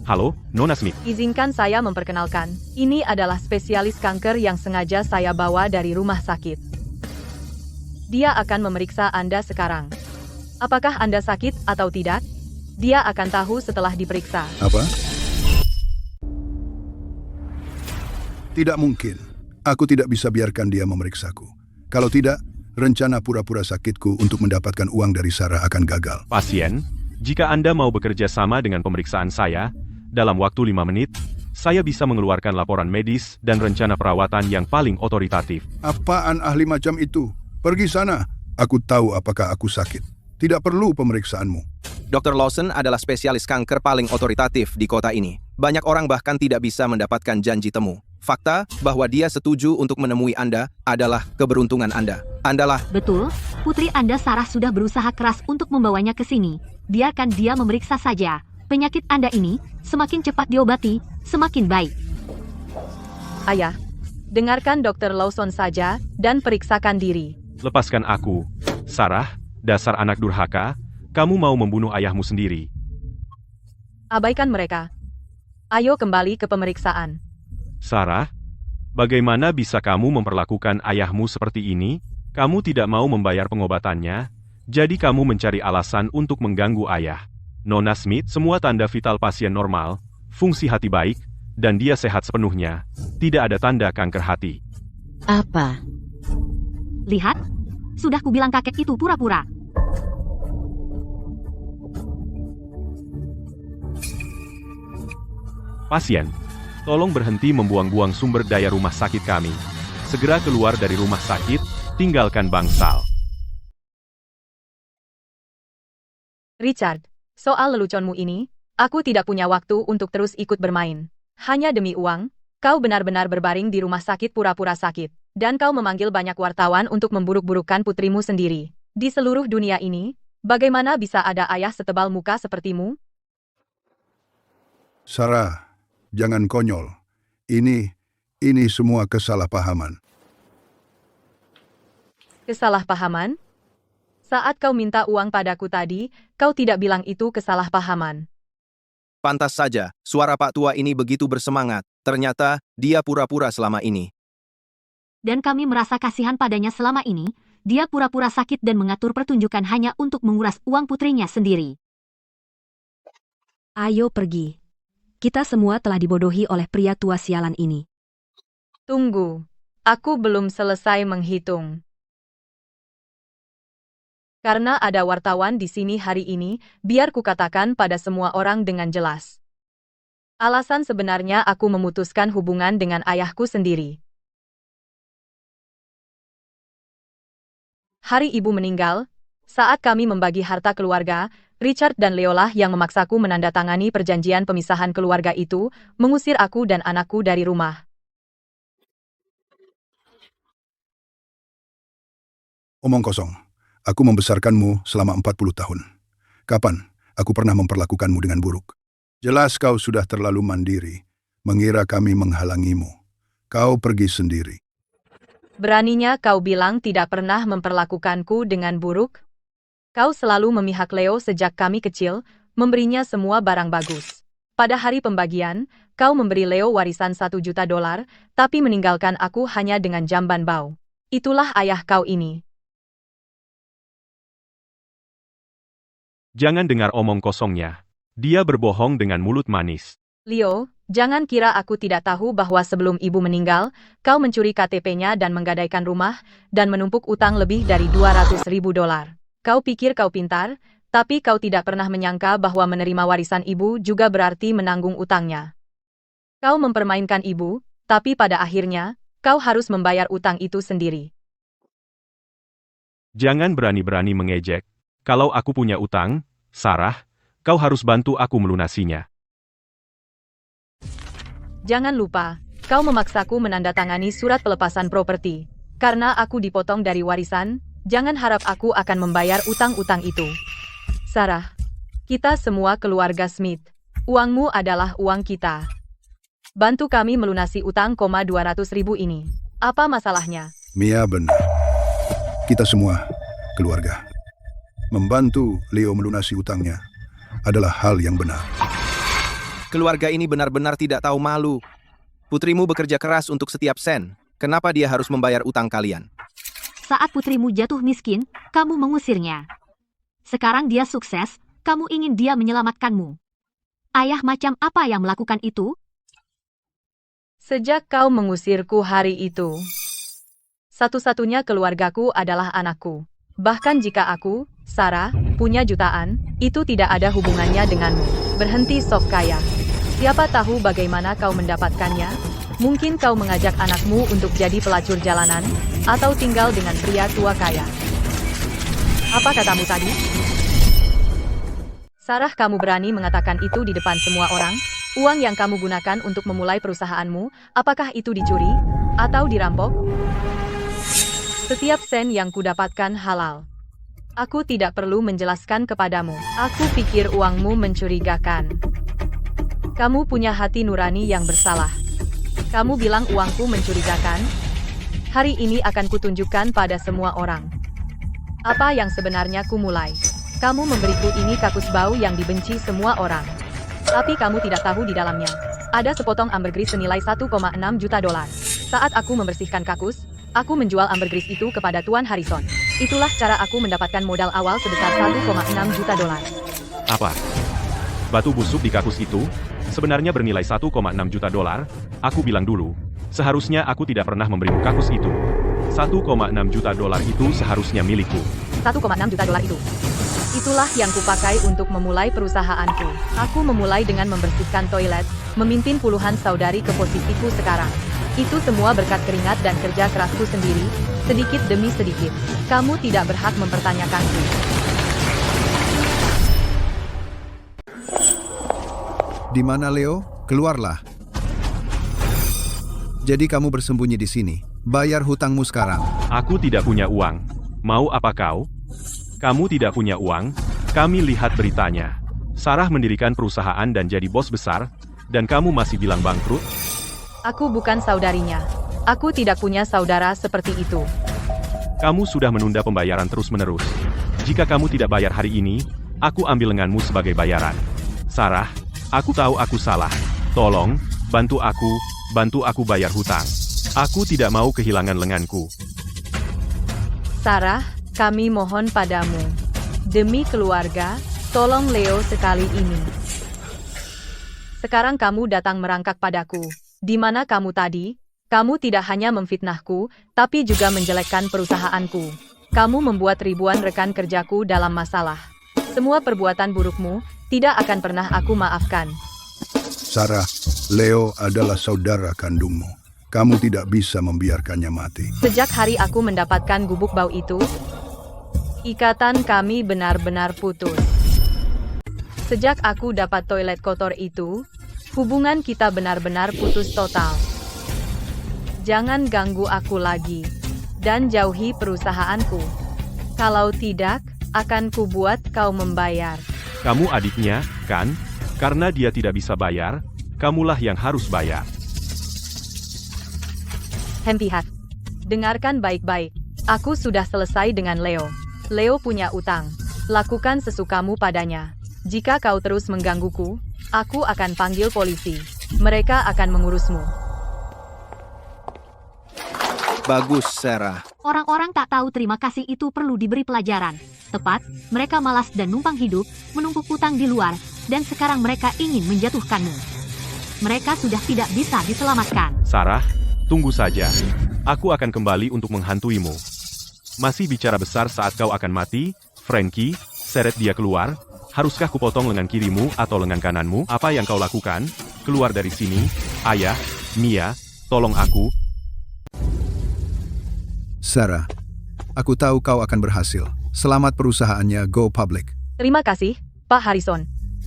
Halo, Nona Smith. Izinkan saya memperkenalkan. Ini adalah spesialis kanker yang sengaja saya bawa dari rumah sakit. Dia akan memeriksa Anda sekarang. Apakah Anda sakit atau tidak? Dia akan tahu setelah diperiksa. Apa? Tidak mungkin. Aku tidak bisa biarkan dia memeriksaku. Kalau tidak, rencana pura-pura sakitku untuk mendapatkan uang dari Sarah akan gagal. Pasien, jika Anda mau bekerja sama dengan pemeriksaan saya, dalam waktu 5 menit, saya bisa mengeluarkan laporan medis dan rencana perawatan yang paling otoritatif. Apaan ahli macam itu? Pergi sana. Aku tahu apakah aku sakit. Tidak perlu pemeriksaanmu. Dr. Lawson adalah spesialis kanker paling otoritatif di kota ini. Banyak orang bahkan tidak bisa mendapatkan janji temu. Fakta bahwa dia setuju untuk menemui Anda adalah keberuntungan Anda. Andalah... Betul, putri Anda Sarah sudah berusaha keras untuk membawanya ke sini. Biarkan dia memeriksa saja. Penyakit Anda ini, semakin cepat diobati, semakin baik. Ayah, dengarkan Dr. Lawson saja dan periksakan diri. Lepaskan aku. Sarah, dasar anak durhaka, kamu mau membunuh ayahmu sendiri. Abaikan mereka. Ayo kembali ke pemeriksaan. Sarah, bagaimana bisa kamu memperlakukan ayahmu seperti ini? Kamu tidak mau membayar pengobatannya, jadi kamu mencari alasan untuk mengganggu ayah. Nona Smith, semua tanda vital pasien normal, fungsi hati baik, dan dia sehat sepenuhnya. Tidak ada tanda kanker hati. Apa? Lihat, sudah kubilang kakek itu pura-pura. Pasien, tolong berhenti membuang-buang sumber daya rumah sakit kami. Segera keluar dari rumah sakit, tinggalkan bangsal. Richard, soal leluconmu ini, aku tidak punya waktu untuk terus ikut bermain. Hanya demi uang, kau benar-benar berbaring di rumah sakit pura-pura sakit. Dan kau memanggil banyak wartawan untuk memburuk-burukkan putrimu sendiri. Di seluruh dunia ini, bagaimana bisa ada ayah setebal muka sepertimu? Sarah, jangan konyol. Ini semua kesalahpahaman. Kesalahpahaman? Saat kau minta uang padaku tadi, kau tidak bilang itu kesalahpahaman. Pantas saja, suara Pak Tua ini begitu bersemangat. Ternyata, dia pura-pura selama ini. Dan kami merasa kasihan padanya selama ini, dia pura-pura sakit dan mengatur pertunjukan hanya untuk menguras uang putrinya sendiri. Ayo pergi. Kita semua telah dibodohi oleh pria tua sialan ini. Tunggu, aku belum selesai menghitung. Karena ada wartawan di sini hari ini, biar kukatakan pada semua orang dengan jelas. Alasan sebenarnya aku memutuskan hubungan dengan ayahku sendiri. Hari ibu meninggal, saat kami membagi harta keluarga, Richard dan Leolah yang memaksaku menandatangani perjanjian pemisahan keluarga itu, mengusir aku dan anakku dari rumah. Omong kosong. Aku membesarkanmu selama 40 tahun. Kapan aku pernah memperlakukanmu dengan buruk? Jelas kau sudah terlalu mandiri, mengira kami menghalangimu. Kau pergi sendiri. Beraninya kau bilang tidak pernah memperlakukanku dengan buruk? Kau selalu memihak Leo sejak kami kecil, memberinya semua barang bagus. Pada hari pembagian, kau memberi Leo warisan $1 juta, tapi meninggalkan aku hanya dengan jamban bau. Itulah ayah kau ini. Jangan dengar omong kosongnya. Dia berbohong dengan mulut manis. Leo, jangan kira aku tidak tahu bahwa sebelum ibu meninggal, kau mencuri KTP-nya dan menggadaikan rumah, dan menumpuk utang lebih dari $200.000. Kau pikir kau pintar, tapi kau tidak pernah menyangka bahwa menerima warisan ibu juga berarti menanggung utangnya. Kau mempermainkan ibu, tapi pada akhirnya, kau harus membayar utang itu sendiri. Jangan berani-berani mengejek. Kalau aku punya utang, Sarah, kau harus bantu aku melunasinya. Jangan lupa, kau memaksaku menandatangani surat pelepasan properti. Karena aku dipotong dari warisan, jangan harap aku akan membayar utang-utang itu. Sarah, kita semua keluarga Smith. Uangmu adalah uang kita. Bantu kami melunasi utang $200.000 ini. Apa masalahnya? Mia benar. Kita semua keluarga. Membantu Leo melunasi utangnya adalah hal yang benar. Keluarga ini benar-benar tidak tahu malu. Putrimu bekerja keras untuk setiap sen. Kenapa dia harus membayar utang kalian? Saat putrimu jatuh miskin, kamu mengusirnya. Sekarang dia sukses, kamu ingin dia menyelamatkanmu. Ayah macam apa yang melakukan itu? Sejak kau mengusirku hari itu, satu-satunya keluargaku adalah anakku. Bahkan jika aku, Sarah, punya jutaan, itu tidak ada hubungannya denganmu. Berhenti sok kaya. Siapa tahu bagaimana kau mendapatkannya? Mungkin kau mengajak anakmu untuk jadi pelacur jalanan, atau tinggal dengan pria tua kaya. Apa katamu tadi? Sarah, kamu berani mengatakan itu di depan semua orang? Uang yang kamu gunakan untuk memulai perusahaanmu, apakah itu dicuri? Atau dirampok? Setiap sen yang kudapatkan halal. Aku tidak perlu menjelaskan kepadamu. Aku pikir uangmu mencurigakan. Kamu punya hati nurani yang bersalah. Kamu bilang uangku mencurigakan? Hari ini akan kutunjukkan pada semua orang. Apa yang sebenarnya kumulai. Kamu memberiku ini kakus bau yang dibenci semua orang. Tapi kamu tidak tahu di dalamnya. Ada sepotong ambergris senilai 1,6 juta dolar. Saat aku membersihkan kakus, aku menjual ambergris itu kepada Tuan Harrison. Itulah cara aku mendapatkan modal awal sebesar 1,6 juta dolar. Apa? Batu busuk di kakus itu? Sebenarnya bernilai 1,6 juta dolar, aku bilang dulu. Seharusnya aku tidak pernah memberimu kakus itu. 1,6 juta dolar itu seharusnya milikku. 1,6 juta dolar itu. Itulah yang kupakai untuk memulai perusahaanku. Aku memulai dengan membersihkan toilet, memimpin puluhan saudari ke posisiku sekarang. Itu semua berkat keringat dan kerja kerasku sendiri, sedikit demi sedikit. Kamu tidak berhak mempertanyakanku. Di mana Leo? Keluarlah. Jadi kamu bersembunyi di sini. Bayar hutangmu sekarang. Aku tidak punya uang. Mau apa kau? Kamu tidak punya uang? Kami lihat beritanya. Sarah mendirikan perusahaan dan jadi bos besar, dan kamu masih bilang bangkrut? Aku bukan saudarinya. Aku tidak punya saudara seperti itu. Kamu sudah menunda pembayaran terus-menerus. Jika kamu tidak bayar hari ini, aku ambil lenganmu sebagai bayaran. Sarah, aku tahu aku salah. Tolong, bantu aku bayar hutang. Aku tidak mau kehilangan lenganku. Sarah, kami mohon padamu. Demi keluarga, tolong Leo sekali ini. Sekarang kamu datang merangkak padaku. Di mana kamu tadi? Kamu tidak hanya memfitnahku, tapi juga menjelekkan perusahaanku. Kamu membuat ribuan rekan kerjaku dalam masalah. Semua perbuatan burukmu tidak akan pernah aku maafkan. Sarah, Leo adalah saudara kandungmu. Kamu tidak bisa membiarkannya mati. Sejak hari aku mendapatkan gubuk bau itu, ikatan kami benar-benar putus. Sejak aku dapat toilet kotor itu, hubungan kita benar-benar putus total. Jangan ganggu aku lagi, dan jauhi perusahaanku. Kalau tidak, akan kubuat kau membayar. Kamu adiknya, kan? Karena dia tidak bisa bayar, kamulah yang harus bayar. Hempihat. Dengarkan baik-baik. Aku sudah selesai dengan Leo. Leo punya utang. Lakukan sesukamu padanya. Jika kau terus menggangguku, aku akan panggil polisi. Mereka akan mengurusmu. Bagus, Sarah. Orang-orang tak tahu terima kasih itu perlu diberi pelajaran. Tepat, mereka malas dan numpang hidup, menumpuk utang di luar, dan sekarang mereka ingin menjatuhkanmu. Mereka sudah tidak bisa diselamatkan. Sarah, tunggu saja. Aku akan kembali untuk menghantuimu. Masih bicara besar saat kau akan mati, Frankie, seret dia keluar. Haruskah kupotong lengan kirimu atau lengan kananmu? Apa yang kau lakukan? Keluar dari sini. Ayah, Mia, tolong aku. Sarah, aku tahu kau akan berhasil. Selamat perusahaannya Go Public. Terima kasih, Pak Harrison.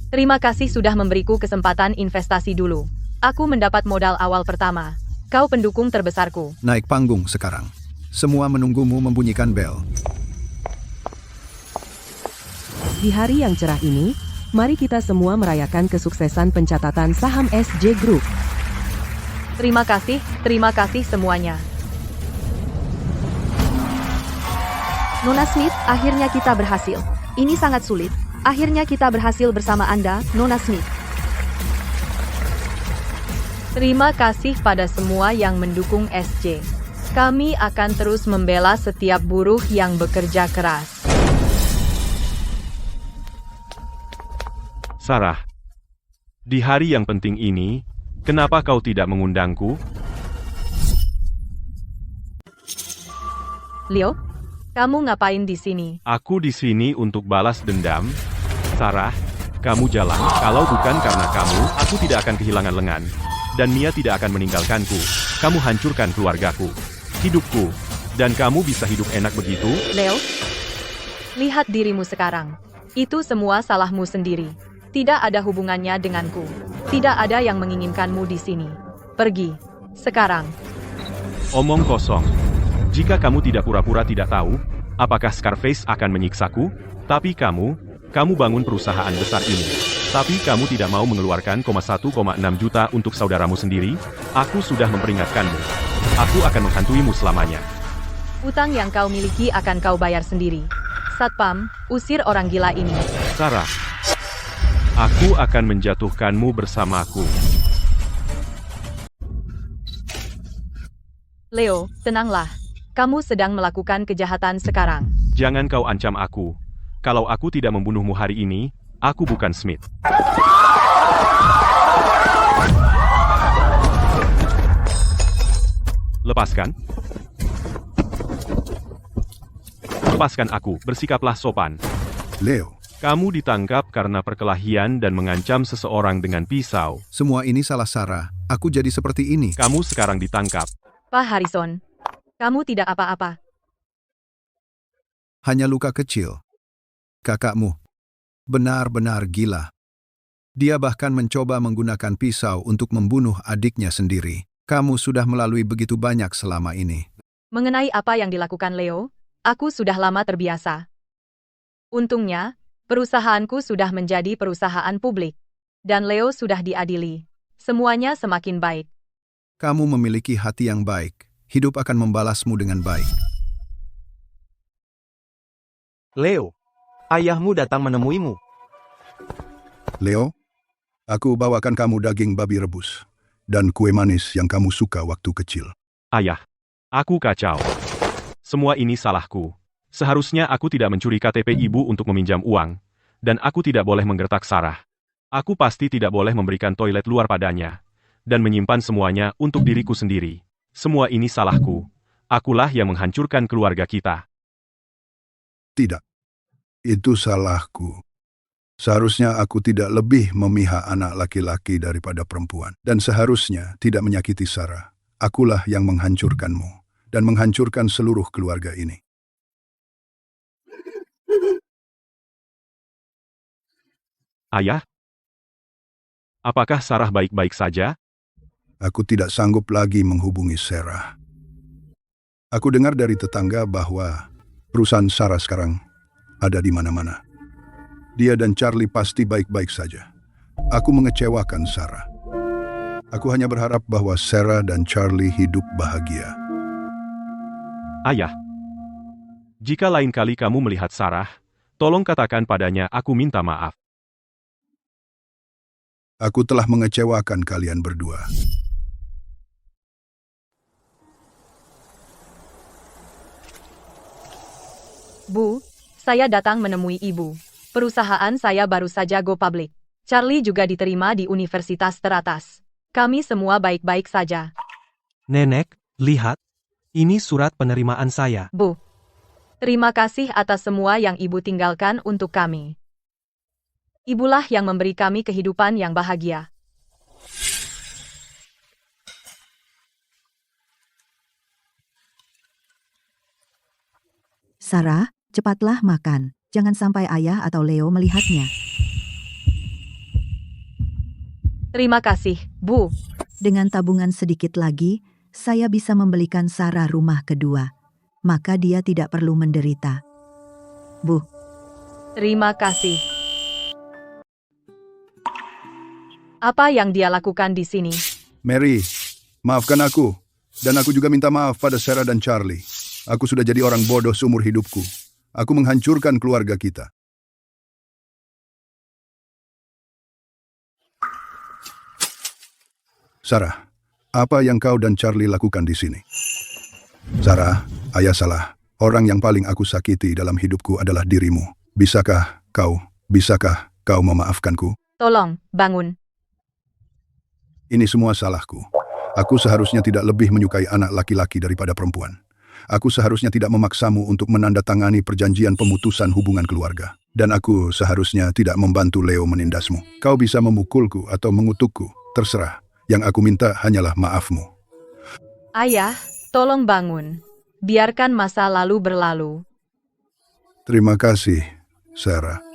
Terima kasih sudah memberiku kesempatan investasi dulu. Aku mendapat modal awal pertama. Kau pendukung terbesarku. Naik panggung sekarang. Semua menunggumu membunyikan bel. Di hari yang cerah ini, mari kita semua merayakan kesuksesan pencatatan saham SJ Group. Terima kasih semuanya. Nona Smith, akhirnya kita berhasil. Ini sangat sulit. Akhirnya kita berhasil bersama Anda, Nona Smith. Terima kasih pada semua yang mendukung SJ. Kami akan terus membela setiap buruh yang bekerja keras. Sarah, di hari yang penting ini, kenapa kau tidak mengundangku? Leo, kamu ngapain di sini? Aku di sini untuk balas dendam. Sarah, kamu jalan. Kalau bukan karena kamu, aku tidak akan kehilangan lengan. Dan Mia tidak akan meninggalkanku. Kamu hancurkan keluargaku, hidupku, dan kamu bisa hidup enak begitu? Leo, lihat dirimu sekarang. Itu semua salahmu sendiri. Tidak ada hubungannya denganku. Tidak ada yang menginginkanmu di sini. Pergi. Sekarang. Omong kosong. Jika kamu tidak pura-pura tidak tahu, apakah Scarface akan menyiksaku? Tapi kamu bangun perusahaan besar ini. Tapi kamu tidak mau mengeluarkan 1,6 juta untuk saudaramu sendiri? Aku sudah memperingatkanmu. Aku akan menghantuimu selamanya. Utang yang kau miliki akan kau bayar sendiri. Satpam, usir orang gila ini. Sarah, aku akan menjatuhkanmu bersamaku. Leo, tenanglah. Kamu sedang melakukan kejahatan sekarang. Jangan kau ancam aku. Kalau aku tidak membunuhmu hari ini, aku bukan Smith. Lepaskan. Lepaskan aku, bersikaplah sopan. Leo, Kamu ditangkap karena perkelahian dan mengancam seseorang dengan pisau. semua ini salah Sarah. Aku jadi seperti ini. Kamu sekarang ditangkap. Pak Harrison, kamu tidak apa-apa. Hanya luka kecil. Kakakmu benar-benar gila. Dia bahkan mencoba menggunakan pisau untuk membunuh adiknya sendiri. Kamu sudah melalui begitu banyak selama ini. Mengenai apa yang dilakukan Leo, aku sudah lama terbiasa. Untungnya, perusahaanku sudah menjadi perusahaan publik. Dan Leo sudah diadili. Semuanya semakin baik. Kamu memiliki hati yang baik. Hidup akan membalasmu dengan baik. Leo, ayahmu datang menemuimu. Leo, aku bawakan kamu daging babi rebus dan kue manis yang kamu suka waktu kecil. Ayah, aku kacau. Semua ini salahku. Seharusnya aku tidak mencuri KTP ibu untuk meminjam uang. Dan aku tidak boleh menggertak Sarah. Aku pasti tidak boleh memberikan toilet luar padanya. Dan menyimpan semuanya untuk diriku sendiri. Semua ini salahku. Akulah yang menghancurkan keluarga kita. Tidak. Itu salahku. Seharusnya aku tidak lebih memihak anak laki-laki daripada perempuan. Dan seharusnya tidak menyakiti Sarah. Akulah yang menghancurkanmu. Dan menghancurkan seluruh keluarga ini. Ayah? Apakah Sarah baik-baik saja? Aku tidak sanggup lagi menghubungi Sarah. Aku dengar dari tetangga bahwa perusahaan Sarah sekarang ada di mana-mana. Dia dan Charlie pasti baik-baik saja. Aku mengecewakan Sarah. Aku hanya berharap bahwa Sarah dan Charlie hidup bahagia. Ayah. Jika lain kali kamu melihat Sarah, tolong katakan padanya aku minta maaf. Aku telah mengecewakan kalian berdua. Bu, saya datang menemui ibu. Perusahaan saya baru saja go public. Charlie juga diterima di universitas teratas. Kami semua baik-baik saja. Nenek, lihat. Ini surat penerimaan saya. Bu, terima kasih atas semua yang ibu tinggalkan untuk kami. Ibulah yang memberi kami kehidupan yang bahagia. Sarah, cepatlah makan. Jangan sampai ayah atau Leo melihatnya. Terima kasih, Bu. Dengan tabungan sedikit lagi, saya bisa membelikan Sarah rumah kedua. Maka dia tidak perlu menderita. Bu, Terima kasih. Apa yang dia lakukan di sini? Mary, maafkan aku. Dan aku juga minta maaf pada Sarah dan Charlie. Aku sudah jadi orang bodoh seumur hidupku. Aku menghancurkan keluarga kita. Sarah, apa yang kau dan Charlie lakukan di sini? Sarah, ayah salah. Orang yang paling aku sakiti dalam hidupku adalah dirimu. Bisakah kau memaafkanku? Tolong, bangun. Ini semua salahku. Aku seharusnya tidak lebih menyukai anak laki-laki daripada perempuan. Aku seharusnya tidak memaksamu untuk menandatangani perjanjian pemutusan hubungan keluarga. Dan aku seharusnya tidak membantu Leo menindasmu. Kau bisa memukulku atau mengutukku, terserah. Yang aku minta hanyalah maafmu. Ayah, tolong bangun. Biarkan masa lalu berlalu. Terima kasih, Sarah.